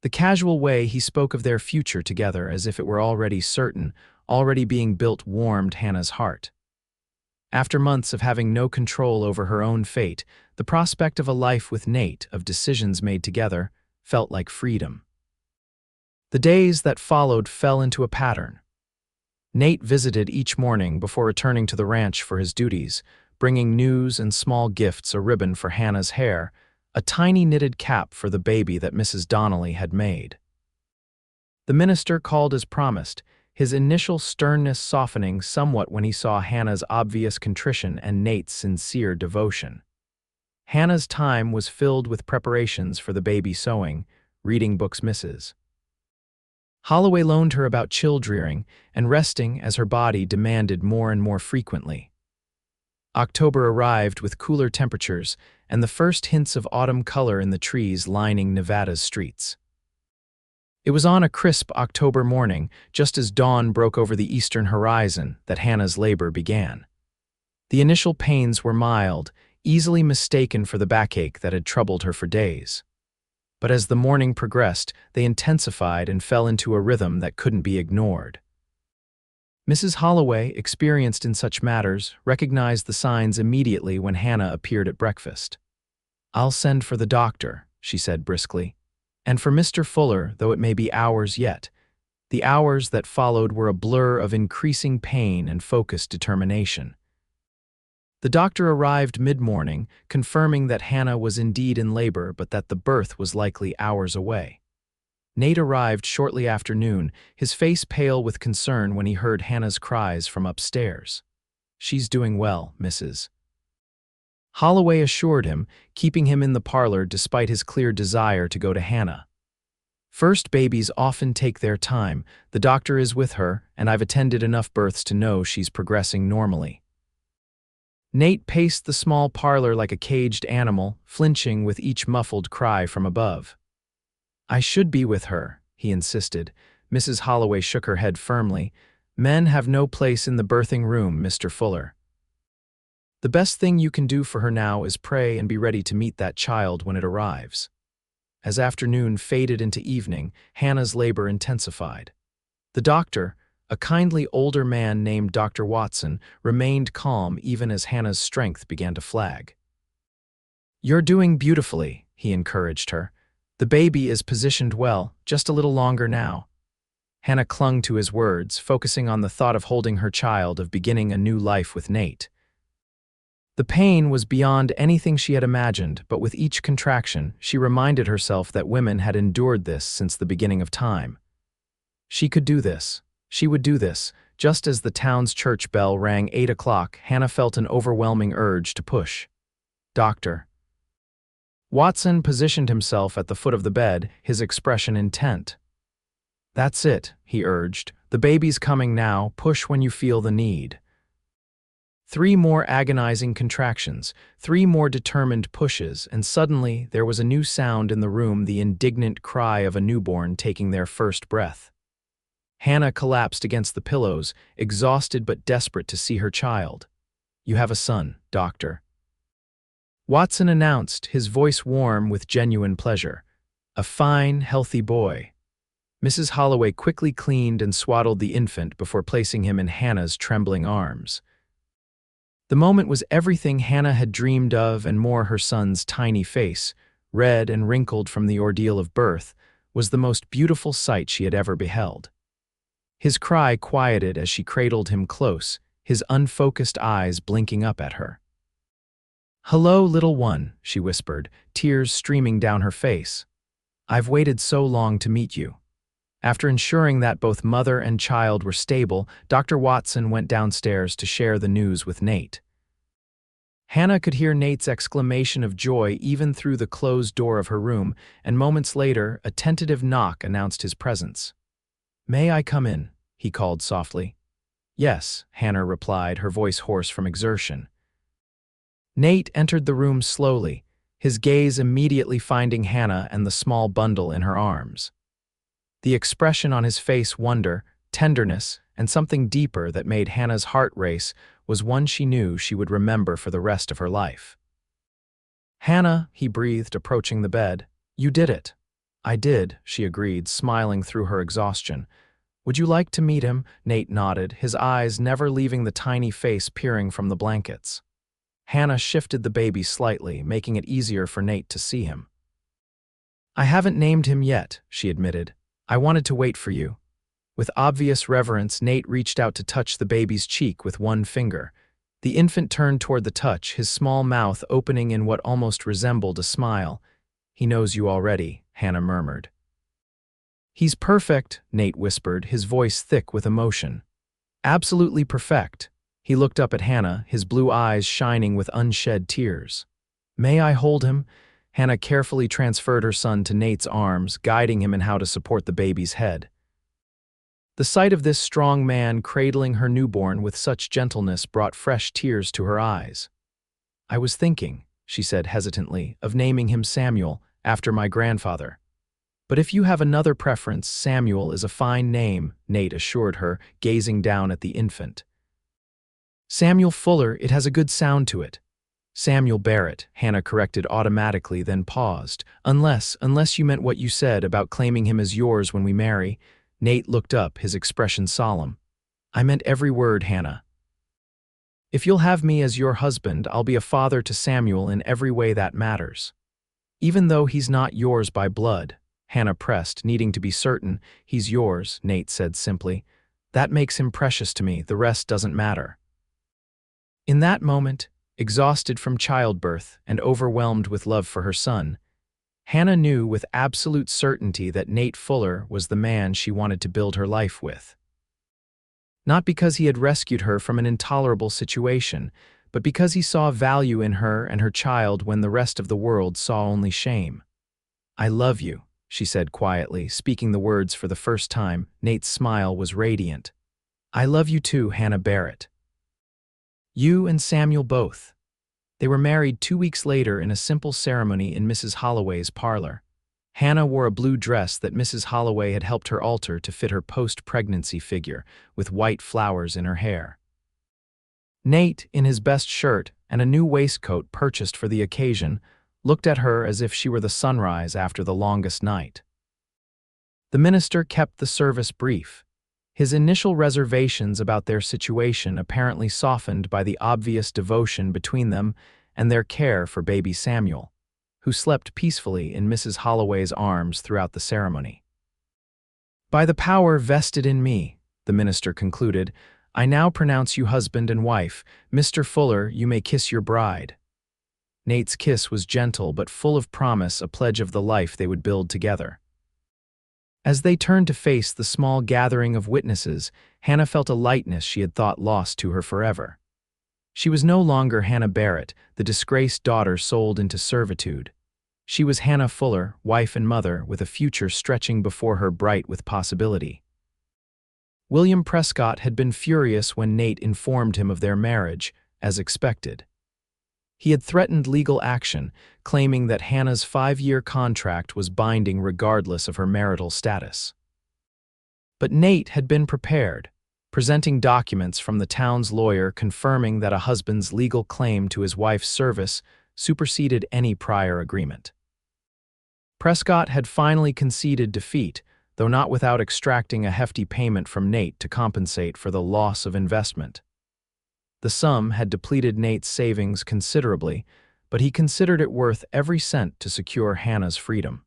The casual way he spoke of their future together as if it were already certain, already being built, warmed Hannah's heart. After months of having no control over her own fate, the prospect of a life with Nate, of decisions made together, felt like freedom. The days that followed fell into a pattern. Nate visited each morning before returning to the ranch for his duties, bringing news and small gifts: a ribbon for Hannah's hair, a tiny knitted cap for the baby that Mrs. Donnelly had made. The minister called as promised, his initial sternness softening somewhat when he saw Hannah's obvious contrition and Nate's sincere devotion. Hannah's time was filled with preparations for the baby sewing, reading books Mrs. Holloway loaned her about child-rearing and resting as her body demanded more and more frequently. October arrived with cooler temperatures and the first hints of autumn color in the trees lining Nevada's streets. It was on a crisp October morning, just as dawn broke over the eastern horizon, that Hannah's labor began. The initial pains were mild, easily mistaken for the backache that had troubled her for days. But as the morning progressed, they intensified and fell into a rhythm that couldn't be ignored. Mrs. Holloway, experienced in such matters, recognized the signs immediately when Hannah appeared at breakfast. "I'll send for the doctor," she said briskly. "And for Mr. Fuller, though it may be hours yet." The hours that followed were a blur of increasing pain and focused determination. The doctor arrived mid-morning, confirming that Hannah was indeed in labor but that the birth was likely hours away. Nate arrived shortly after noon, his face pale with concern when he heard Hannah's cries from upstairs. "She's doing well, Mrs. Holloway assured him, keeping him in the parlor despite his clear desire to go to Hannah. "First babies often take their time. The doctor is with her, and I've attended enough births to know she's progressing normally." Nate paced the small parlor like a caged animal, flinching with each muffled cry from above. "I should be with her," he insisted. Mrs. Holloway shook her head firmly. "Men have no place in the birthing room, Mr. Fuller. The best thing you can do for her now is pray and be ready to meet that child when it arrives." As afternoon faded into evening, Hannah's labor intensified. The doctor, a kindly older man named Dr. Watson, remained calm even as Hannah's strength began to flag. "You're doing beautifully," he encouraged her. The baby is positioned well, just a little longer now. Hannah clung to his words, focusing on the thought of holding her child, of beginning a new life with Nate. The pain was beyond anything she had imagined, but with each contraction, she reminded herself that women had endured this since the beginning of time. She could do this. She would do this. Just as the town's church bell rang 8 o'clock, Hannah felt an overwhelming urge to push. Doctor. Watson positioned himself at the foot of the bed, his expression intent. That's it, he urged. The baby's coming now. Push when you feel the need. 3 more agonizing contractions, 3 more determined pushes, and suddenly there was a new sound in the room, the indignant cry of a newborn taking their first breath. Hannah collapsed against the pillows, exhausted but desperate to see her child. You have a son, doctor. Watson announced, his voice warm with genuine pleasure. A fine, healthy boy. Mrs. Holloway quickly cleaned and swaddled the infant before placing him in Hannah's trembling arms. The moment was everything Hannah had dreamed of and more. Her son's tiny face, red and wrinkled from the ordeal of birth, was the most beautiful sight she had ever beheld. His cry quieted as she cradled him close, his unfocused eyes blinking up at her. Hello, little one, she whispered, tears streaming down her face. I've waited so long to meet you. After ensuring that both mother and child were stable, Dr. Watson went downstairs to share the news with Nate. Hannah could hear Nate's exclamation of joy even through the closed door of her room, and moments later, a tentative knock announced his presence. May I come in? He called softly. Yes, Hannah replied, her voice hoarse from exertion. Nate entered the room slowly, his gaze immediately finding Hannah and the small bundle in her arms. The expression on his face, wonder, tenderness, and something deeper that made Hannah's heart race, was one she knew she would remember for the rest of her life. Hannah, he breathed, approaching the bed. You did it. I did, she agreed, smiling through her exhaustion. Would you like to meet him? Nate nodded, his eyes never leaving the tiny face peering from the blankets. Hannah shifted the baby slightly, making it easier for Nate to see him. I haven't named him yet, she admitted. I wanted to wait for you. With obvious reverence, Nate reached out to touch the baby's cheek with one finger. The infant turned toward the touch, his small mouth opening in what almost resembled a smile. He knows you already, Hannah murmured. He's perfect, Nate whispered, his voice thick with emotion. Absolutely perfect. He looked up at Hannah, his blue eyes shining with unshed tears. May I hold him? Hannah carefully transferred her son to Nate's arms, guiding him in how to support the baby's head. The sight of this strong man cradling her newborn with such gentleness brought fresh tears to her eyes. I was thinking, she said hesitantly, of naming him Samuel, after my grandfather. But if you have another preference, Samuel is a fine name, Nate assured her, gazing down at the infant. Samuel Fuller, it has a good sound to it. Samuel Barrett, Hannah corrected automatically, then paused. Unless you meant what you said about claiming him as yours when we marry. Nate looked up, his expression solemn. I meant every word, Hannah. If you'll have me as your husband, I'll be a father to Samuel in every way that matters. Even though he's not yours by blood, Hannah pressed, needing to be certain. He's yours, Nate said simply. That makes him precious to me, the rest doesn't matter. In that moment, exhausted from childbirth and overwhelmed with love for her son, Hannah knew with absolute certainty that Nate Fuller was the man she wanted to build her life with. Not because he had rescued her from an intolerable situation, but because he saw value in her and her child when the rest of the world saw only shame. I love you, she said quietly, speaking the words for the first time. Nate's smile was radiant. I love you too, Hannah Barrett. You and Samuel both. They were married 2 weeks later in a simple ceremony in Mrs. Holloway's parlor. Hannah wore a blue dress that Mrs. Holloway had helped her alter to fit her post-pregnancy figure, with white flowers in her hair. Nate, in his best shirt and a new waistcoat purchased for the occasion, looked at her as if she were the sunrise after the longest night. The minister kept the service brief, his initial reservations about their situation apparently softened by the obvious devotion between them and their care for baby Samuel, who slept peacefully in Mrs. Holloway's arms throughout the ceremony. "By the power vested in me," the minister concluded, "I now pronounce you husband and wife. Mr. Fuller, you may kiss your bride." Nate's kiss was gentle but full of promise, a pledge of the life they would build together. As they turned to face the small gathering of witnesses, Hannah felt a lightness she had thought lost to her forever. She was no longer Hannah Barrett, the disgraced daughter sold into servitude. She was Hannah Fuller, wife and mother, with a future stretching before her bright with possibility. William Prescott had been furious when Nate informed him of their marriage, as expected. He had threatened legal action, claiming that Hannah's 5-year contract was binding regardless of her marital status. But Nate had been prepared, presenting documents from the town's lawyer confirming that a husband's legal claim to his wife's service superseded any prior agreement. Prescott had finally conceded defeat, though not without extracting a hefty payment from Nate to compensate for the loss of investment. The sum had depleted Nate's savings considerably, but he considered it worth every cent to secure Hannah's freedom.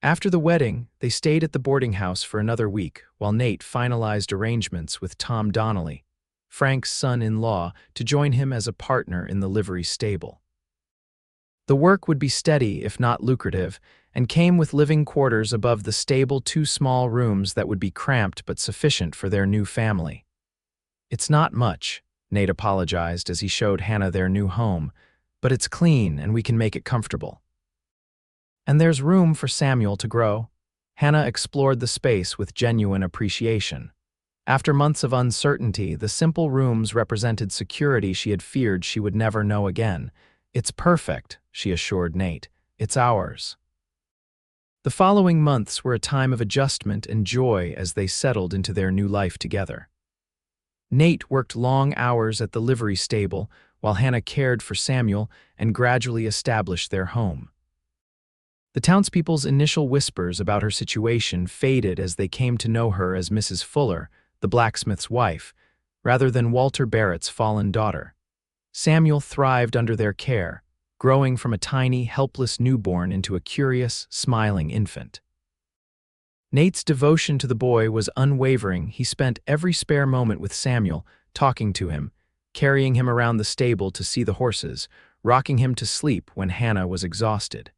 After the wedding, they stayed at the boarding house for another week while Nate finalized arrangements with Tom Donnelly, Frank's son-in-law, to join him as a partner in the livery stable. The work would be steady if not lucrative, and came with living quarters above the stable, 2 small rooms that would be cramped but sufficient for their new family. "It's not much," Nate apologized as he showed Hannah their new home, "but it's clean and we can make it comfortable. And there's room for Samuel to grow." Hannah explored the space with genuine appreciation. After months of uncertainty, the simple rooms represented security she had feared she would never know again. "It's perfect," she assured Nate. "It's ours." The following months were a time of adjustment and joy as they settled into their new life together. Nate worked long hours at the livery stable while Hannah cared for Samuel and gradually established their home. The townspeople's initial whispers about her situation faded as they came to know her as Mrs. Fuller, the blacksmith's wife, rather than Walter Barrett's fallen daughter. Samuel thrived under their care, growing from a tiny, helpless newborn into a curious, smiling infant. Nate's devotion to the boy was unwavering. He spent every spare moment with Samuel, talking to him, carrying him around the stable to see the horses, rocking him to sleep when Hannah was exhausted.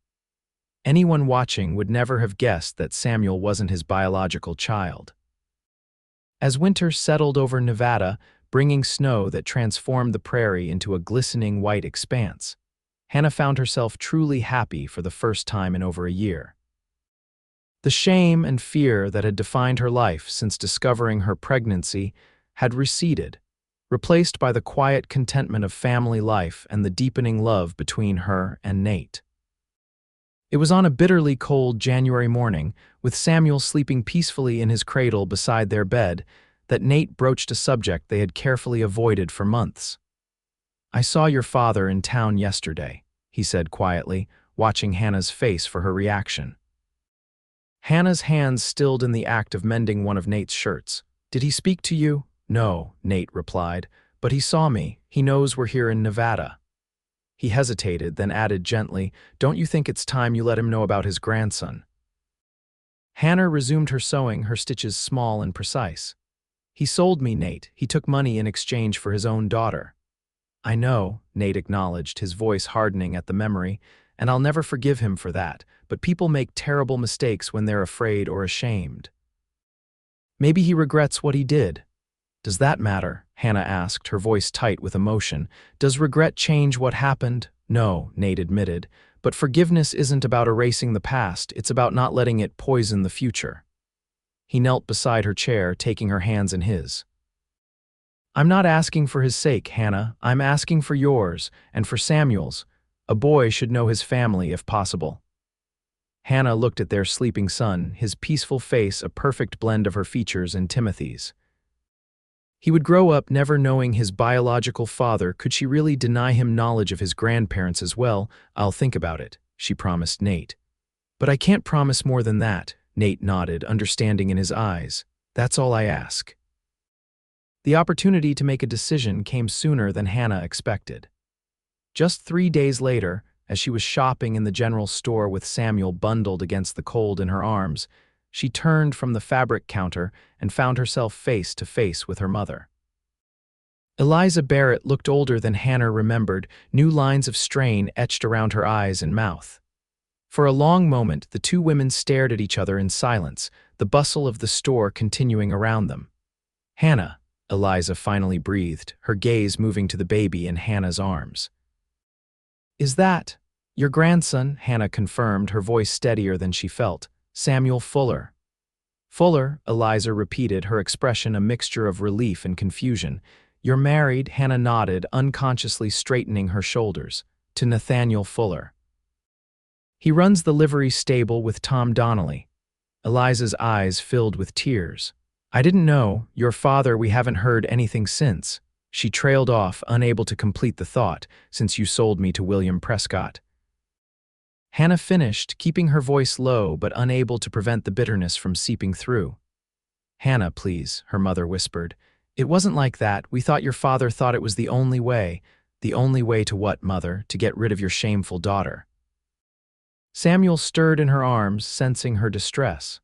Anyone watching would never have guessed that Samuel wasn't his biological child. As winter settled over Nevada, bringing snow that transformed the prairie into a glistening white expanse, Hannah found herself truly happy for the first time in over a year. The shame and fear that had defined her life since discovering her pregnancy had receded, replaced by the quiet contentment of family life and the deepening love between her and Nate. It was on a bitterly cold January morning, with Samuel sleeping peacefully in his cradle beside their bed, that Nate broached a subject they had carefully avoided for months. "I saw your father in town yesterday," he said quietly, watching Hannah's face for her reaction. Hannah's hands stilled in the act of mending one of Nate's shirts. "Did he speak to you?" "No," Nate replied, "but he saw me. He knows we're here in Nevada." He hesitated, then added gently, "Don't you think it's time you let him know about his grandson?" Hannah resumed her sewing, her stitches small and precise. "He sold me, Nate. He took money in exchange for his own daughter." "I know," Nate acknowledged, his voice hardening at the memory, "and I'll never forgive him for that, but people make terrible mistakes when they're afraid or ashamed." "Maybe he regrets what he did." "Does that matter?" Hannah asked, her voice tight with emotion. "Does regret change what happened?" "No," Nate admitted, "but forgiveness isn't about erasing the past, it's about not letting it poison the future." He knelt beside her chair, taking her hands in his. "I'm not asking for his sake, Hannah. I'm asking for yours, and for Samuel's. A boy should know his family if possible." Hannah looked at their sleeping son, his peaceful face a perfect blend of her features and Timothy's. He would grow up never knowing his biological father. Could she really deny him knowledge of his grandparents as well? "I'll think about it," she promised Nate. "But I can't promise more than that," Nate nodded, understanding in his eyes. "That's all I ask." The opportunity to make a decision came sooner than Hannah expected. Just 3 days later, As she was shopping in the general store with Samuel bundled against the cold in her arms, she turned from the fabric counter and found herself face to face with her mother. Eliza Barrett looked older than Hannah remembered, new lines of strain etched around her eyes and mouth. For a long moment, the two women stared at each other in silence, the bustle of the store continuing around them. "Hannah," Eliza finally breathed, her gaze moving to the baby in Hannah's arms. "Is that your grandson?" Hannah confirmed, her voice steadier than she felt. "Samuel Fuller." "Fuller," Eliza repeated, her expression a mixture of relief and confusion. "You're married," Hannah nodded, unconsciously straightening her shoulders, "to Nathaniel Fuller. He runs the livery stable with Tom Donnelly." Eliza's eyes filled with tears. "I didn't know. Your father, we haven't heard anything since." She trailed off, unable to complete the thought, "since you sold me to William Prescott." Hannah finished, keeping her voice low but unable to prevent the bitterness from seeping through. "Hannah, please," her mother whispered. "It wasn't like that. We thought your father thought it was the only way." "The only way to what, Mother? To get rid of your shameful daughter?" Samuel stirred in her arms, sensing her distress.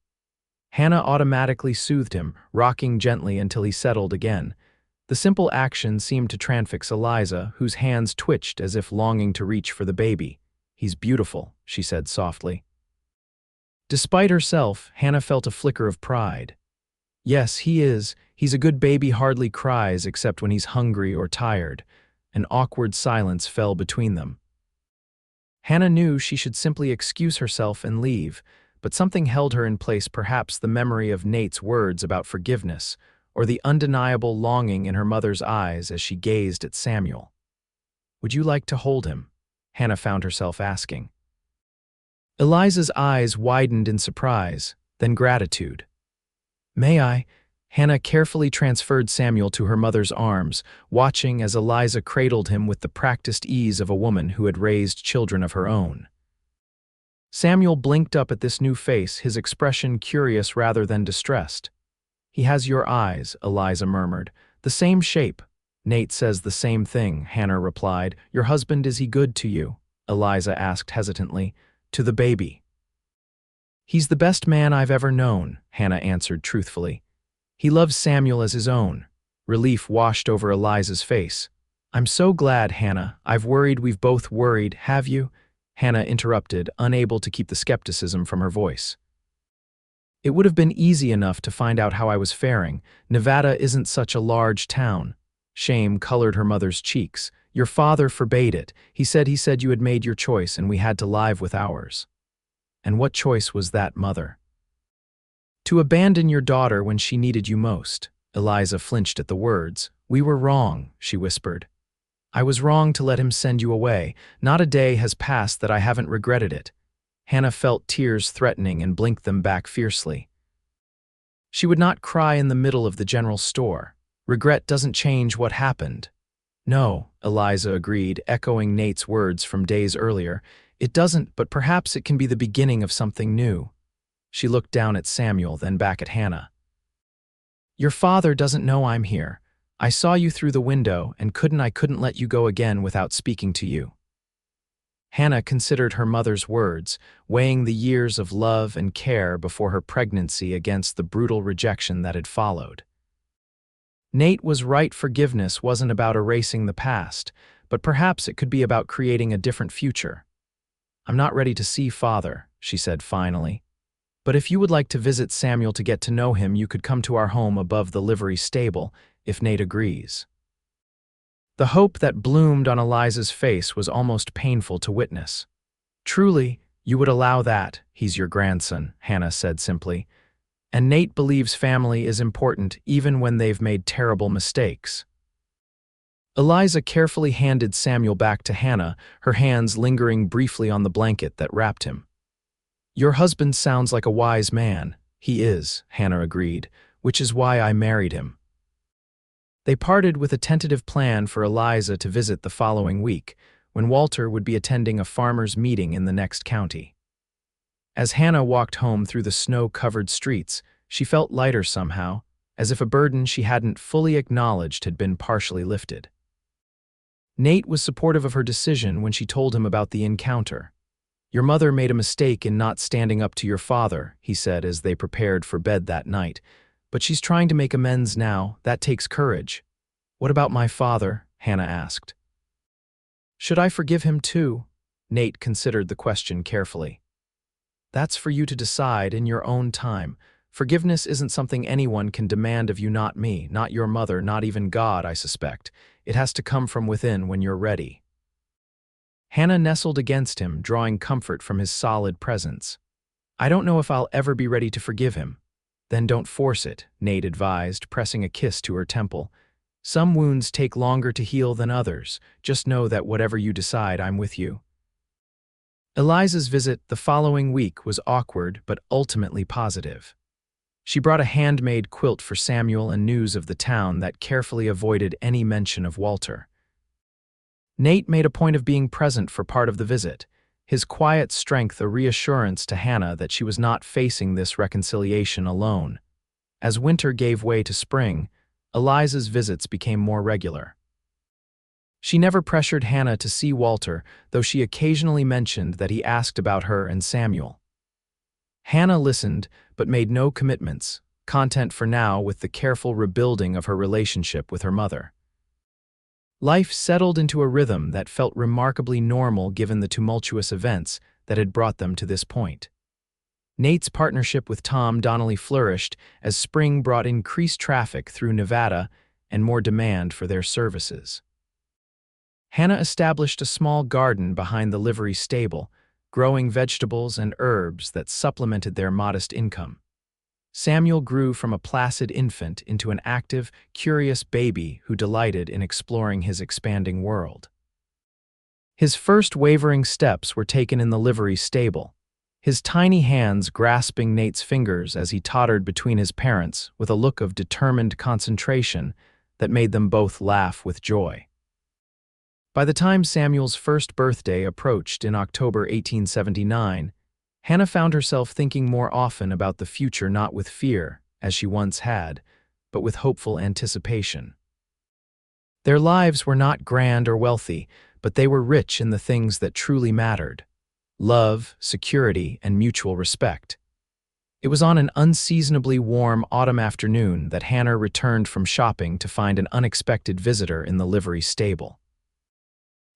Hannah automatically soothed him, rocking gently until he settled again. The simple action seemed to transfix Eliza, whose hands twitched as if longing to reach for the baby. "He's beautiful," she said softly. Despite herself, Hannah felt a flicker of pride. "Yes, he is. He's a good baby, hardly cries except when he's hungry or tired." An awkward silence fell between them. Hannah knew she should simply excuse herself and leave, but something held her in place, perhaps the memory of Nate's words about forgiveness, or the undeniable longing in her mother's eyes as she gazed at Samuel. "Would you like to hold him?" Hannah found herself asking. Eliza's eyes widened in surprise, then gratitude. "May I?" Hannah carefully transferred Samuel to her mother's arms, watching as Eliza cradled him with the practiced ease of a woman who had raised children of her own. Samuel blinked up at this new face, his expression curious rather than distressed. "He has your eyes," Eliza murmured. "The same shape." "Nate says the same thing," Hannah replied. "Your husband, is he good to you?" Eliza asked hesitantly. "To the baby." "He's the best man I've ever known," Hannah answered truthfully. "He loves Samuel as his own." Relief washed over Eliza's face. "I'm so glad, Hannah. I've worried, we've both worried, have you?" Hannah interrupted, unable to keep the skepticism from her voice. "It would have been easy enough to find out how I was faring. Nevada isn't such a large town." Shame colored her mother's cheeks. "Your father forbade it. He said you had made your choice and we had to live with ours." "And what choice was that, Mother?" "To abandon your daughter when she needed you most." Eliza flinched at the words. "We were wrong," she whispered. "I was wrong to let him send you away. Not a day has passed that I haven't regretted it." Hannah felt tears threatening and blinked them back fiercely. She would not cry in the middle of the general store. "Regret doesn't change what happened." "No," Eliza agreed, echoing Nate's words from days earlier. "It doesn't, but perhaps it can be the beginning of something new." She looked down at Samuel, then back at Hannah. "Your father doesn't know I'm here. I saw you through the window and couldn't let you go again without speaking to you." Hannah considered her mother's words, weighing the years of love and care before her pregnancy against the brutal rejection that had followed. Nate was right, forgiveness wasn't about erasing the past, but perhaps it could be about creating a different future. "I'm not ready to see Father," she said finally. "But if you would like to visit Samuel to get to know him, you could come to our home above the livery stable, if Nate agrees." The hope that bloomed on Eliza's face was almost painful to witness. "Truly, you would allow that? He's your grandson," Hannah said simply. "And Nate believes family is important even when they've made terrible mistakes." Eliza carefully handed Samuel back to Hannah, her hands lingering briefly on the blanket that wrapped him. "Your husband sounds like a wise man." "He is," Hannah agreed, "which is why I married him." They parted with a tentative plan for Eliza to visit the following week, when Walter would be attending a farmers' meeting in the next county. As Hannah walked home through the snow-covered streets, she felt lighter somehow, as if a burden she hadn't fully acknowledged had been partially lifted. Nate was supportive of her decision when she told him about the encounter. "Your mother made a mistake in not standing up to your father," he said as they prepared for bed that night. "But she's trying to make amends now. That takes courage." "What about my father?" Hannah asked. "Should I forgive him too?" Nate considered the question carefully. "That's for you to decide in your own time. Forgiveness isn't something anyone can demand of you, not me, not your mother, not even God, I suspect. It has to come from within when you're ready." Hannah nestled against him, drawing comfort from his solid presence. "I don't know if I'll ever be ready to forgive him." "Then don't force it," Nate advised, pressing a kiss to her temple. "Some wounds take longer to heal than others. Just know that whatever you decide, I'm with you." Eliza's visit the following week was awkward but ultimately positive. She brought a handmade quilt for Samuel and news of the town that carefully avoided any mention of Walter. Nate made a point of being present for part of the visit, his quiet strength a reassurance to Hannah that she was not facing this reconciliation alone. As winter gave way to spring, Eliza's visits became more regular. She never pressured Hannah to see Walter, though she occasionally mentioned that he asked about her and Samuel. Hannah listened, but made no commitments, content for now with the careful rebuilding of her relationship with her mother. Life settled into a rhythm that felt remarkably normal given the tumultuous events that had brought them to this point. Nate's partnership with Tom Donnelly flourished as spring brought increased traffic through Nevada and more demand for their services. Hannah established a small garden behind the livery stable, growing vegetables and herbs that supplemented their modest income. Samuel grew from a placid infant into an active, curious baby who delighted in exploring his expanding world. His first wavering steps were taken in the livery stable, his tiny hands grasping Nate's fingers as he tottered between his parents with a look of determined concentration that made them both laugh with joy. By the time Samuel's first birthday approached in October 1879, Hannah found herself thinking more often about the future not with fear, as she once had, but with hopeful anticipation. Their lives were not grand or wealthy, but they were rich in the things that truly mattered: love, security, and mutual respect. It was on an unseasonably warm autumn afternoon that Hannah returned from shopping to find an unexpected visitor in the livery stable.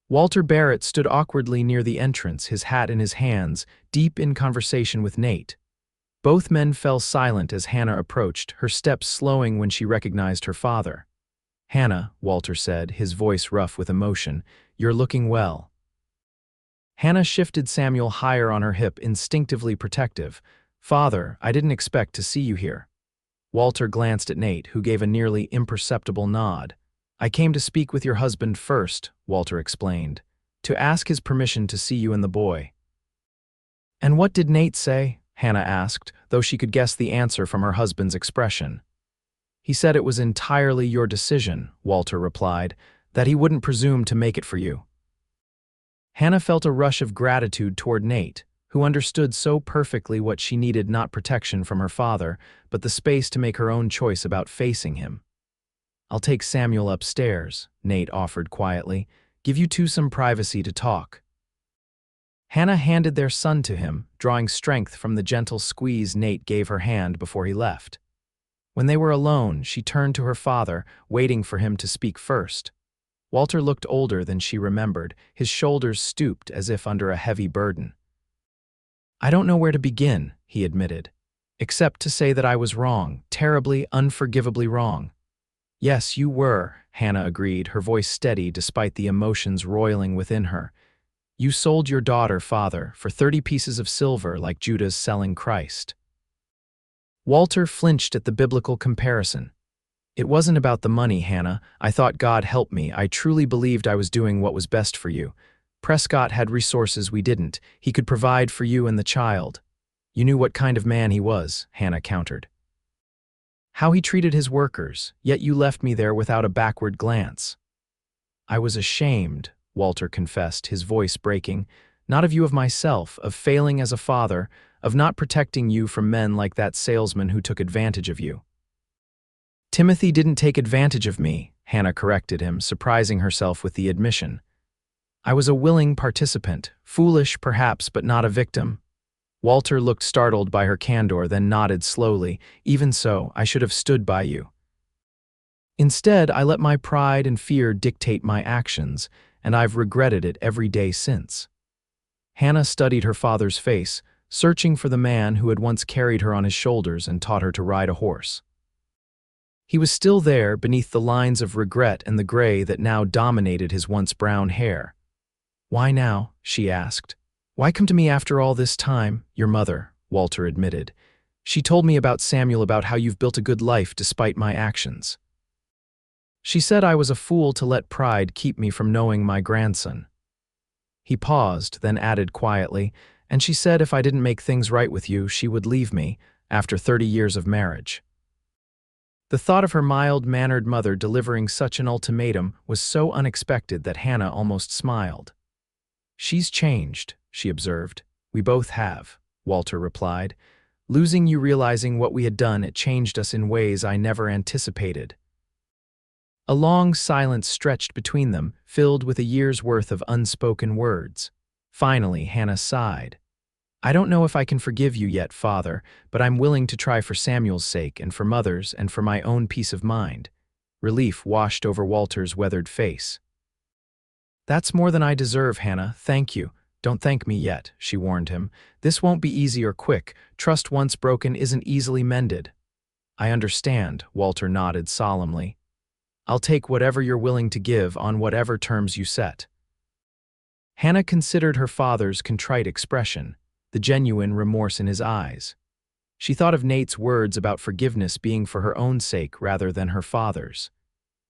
Walter Barrett stood awkwardly near the entrance, his hat in his hands, deep in conversation with Nate. Both men fell silent as Hannah approached, her steps slowing when she recognized her father. "Hannah," Walter said, his voice rough with emotion, "you're looking well." Hannah shifted Samuel higher on her hip, instinctively protective. "Father, I didn't expect to see you here." Walter glanced at Nate, who gave a nearly imperceptible nod. "I came to speak with your husband first," Walter explained, "to ask his permission to see you and the boy." "And what did Nate say?" Hannah asked, though she could guess the answer from her husband's expression. "He said it was entirely your decision," Walter replied, "that he wouldn't presume to make it for you." Hannah felt a rush of gratitude toward Nate, who understood so perfectly what she needed: not protection from her father, but the space to make her own choice about facing him. "I'll take Samuel upstairs," Nate offered quietly. "Give you two some privacy to talk." Hannah handed their son to him, drawing strength from the gentle squeeze Nate gave her hand before he left. When they were alone, she turned to her father, waiting for him to speak first. Walter looked older than she remembered, his shoulders stooped as if under a heavy burden. "I don't know where to begin," he admitted, "except to say that I was wrong, terribly, unforgivably wrong." "Yes, you were," Hannah agreed, her voice steady despite the emotions roiling within her. "You sold your daughter, father, for 30 pieces of silver like Judas selling Christ." Walter flinched at the biblical comparison. "It wasn't about the money, Hannah. I thought God help me. I truly believed I was doing what was best for you. Prescott had resources we didn't. He could provide for you and the child. You knew what kind of man he was," Hannah countered. "How he treated his workers, yet you left me there without a backward glance." "I was ashamed," Walter confessed, his voice breaking, "not of you, of myself, of failing as a father, of not protecting you from men like that salesman who took advantage of you." "Timothy didn't take advantage of me," Hannah corrected him, surprising herself with the admission. I was a willing participant, foolish perhaps, but not a victim. Walter looked startled by her candor, then nodded slowly. Even so, I should have stood by you. Instead, I let my pride and fear dictate my actions, and I've regretted it every day since. Hannah studied her father's face, searching for the man who had once carried her on his shoulders and taught her to ride a horse. He was still there beneath the lines of regret and the gray that now dominated his once brown hair. Why now? She asked. Why come to me after all this time? Your mother, Walter admitted. She told me about Samuel, about how you've built a good life despite my actions. She said I was a fool to let pride keep me from knowing my grandson. He paused, then added quietly, and she said if I didn't make things right with you, she would leave me, after 30 years of marriage. The thought of her mild-mannered mother delivering such an ultimatum was so unexpected that Hannah almost smiled. She's changed, she observed. We both have, Walter replied. Losing you, realizing what we had done, it changed us in ways I never anticipated. A long silence stretched between them, filled with a year's worth of unspoken words. Finally, Hannah sighed. I don't know if I can forgive you yet, Father, but I'm willing to try for Samuel's sake and for Mother's and for my own peace of mind. Relief washed over Walter's weathered face. That's more than I deserve, Hannah. Thank you. Don't thank me yet, she warned him. This won't be easy or quick. Trust once broken isn't easily mended. I understand, Walter nodded solemnly. I'll take whatever you're willing to give on whatever terms you set. Hannah considered her father's contrite expression, the genuine remorse in his eyes. She thought of Nate's words about forgiveness being for her own sake rather than her father's.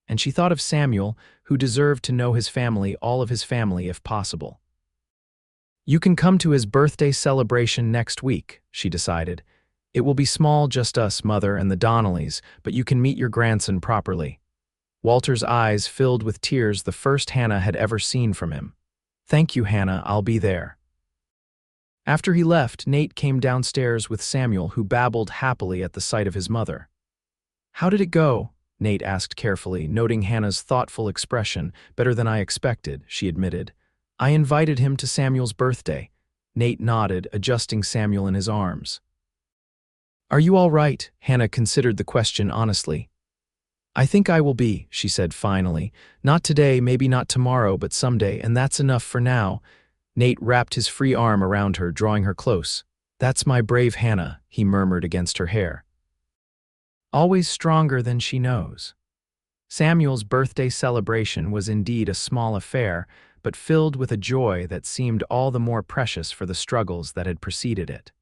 And she thought of Samuel, who deserved to know his family, all of his family if possible. You can come to his birthday celebration next week, she decided. It will be small, just us, Mother, and the Donnellys, but you can meet your grandson properly. Walter's eyes filled with tears, the first Hannah had ever seen from him. Thank you, Hannah, I'll be there. After he left, Nate came downstairs with Samuel, who babbled happily at the sight of his mother. How did it go? Nate asked carefully, noting Hannah's thoughtful expression. Better than I expected, she admitted. I invited him to Samuel's birthday. Nate nodded, adjusting Samuel in his arms. Are you all right? Hannah considered the question honestly. I think I will be, she said finally. Not today, maybe not tomorrow, but someday, and that's enough for now. Nate wrapped his free arm around her, drawing her close. That's my brave Hannah, he murmured against her hair. Always stronger than she knows. Samuel's birthday celebration was indeed a small affair, but filled with a joy that seemed all the more precious for the struggles that had preceded it.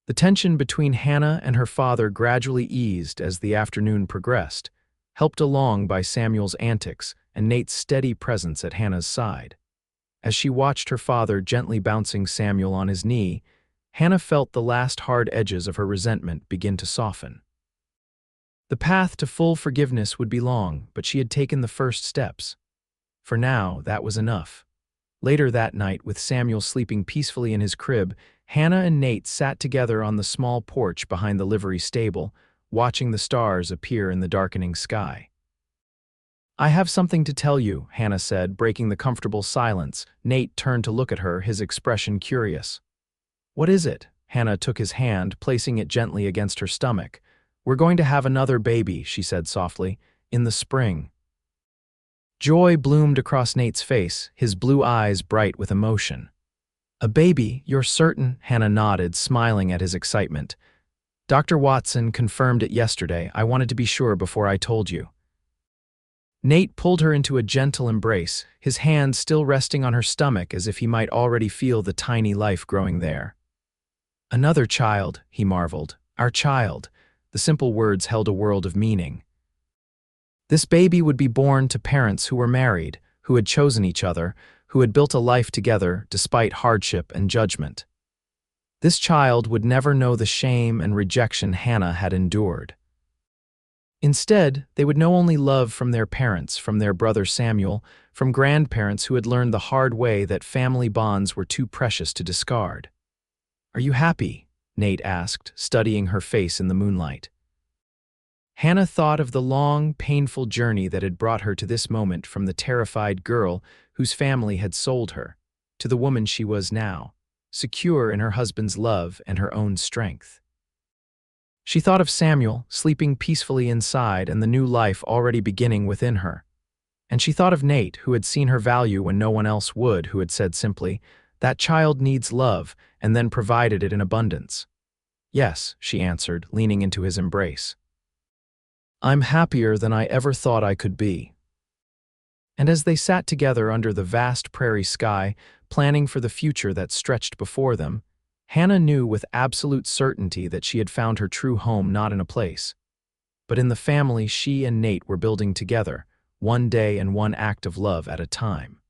The tension between Hannah and her father gradually eased as the afternoon progressed, helped along by Samuel's antics and Nate's steady presence at Hannah's side. As she watched her father gently bouncing Samuel on his knee, Hannah felt the last hard edges of her resentment begin to soften. The path to full forgiveness would be long, but she had taken the first steps. For now, that was enough. Later that night, with Samuel sleeping peacefully in his crib, Hannah and Nate sat together on the small porch behind the livery stable, watching the stars appear in the darkening sky. I have something to tell you, Hannah said, breaking the comfortable silence. Nate turned to look at her, his expression curious. What is it? Hannah took his hand, placing it gently against her stomach. We're going to have another baby, she said softly, in the spring. Joy bloomed across Nate's face, his blue eyes bright with emotion. A baby, you're certain? Hannah nodded, smiling at his excitement. Dr. Watson confirmed it yesterday. I wanted to be sure before I told you. Nate pulled her into a gentle embrace, his hand still resting on her stomach as if he might already feel the tiny life growing there. Another child, he marveled. Our child. The simple words held a world of meaning. This baby would be born to parents who were married, who had chosen each other, who had built a life together despite hardship and judgment. This child would never know the shame and rejection Hannah had endured. Instead, they would know only love from their parents, from their brother Samuel, from grandparents who had learned the hard way that family bonds were too precious to discard. Are you happy? Nate asked, studying her face in the moonlight. Hannah thought of the long, painful journey that had brought her to this moment, from the terrified girl whose family had sold her, to the woman she was now, secure in her husband's love and her own strength. She thought of Samuel, sleeping peacefully inside, and the new life already beginning within her. And she thought of Nate, who had seen her value when no one else would, who had said simply, "That child needs love," and then provided it in abundance. "Yes," she answered, leaning into his embrace. "I'm happier than I ever thought I could be." And as they sat together under the vast prairie sky, planning for the future that stretched before them, Hannah knew with absolute certainty that she had found her true home not in a place, but in the family she and Nate were building together, one day and one act of love at a time.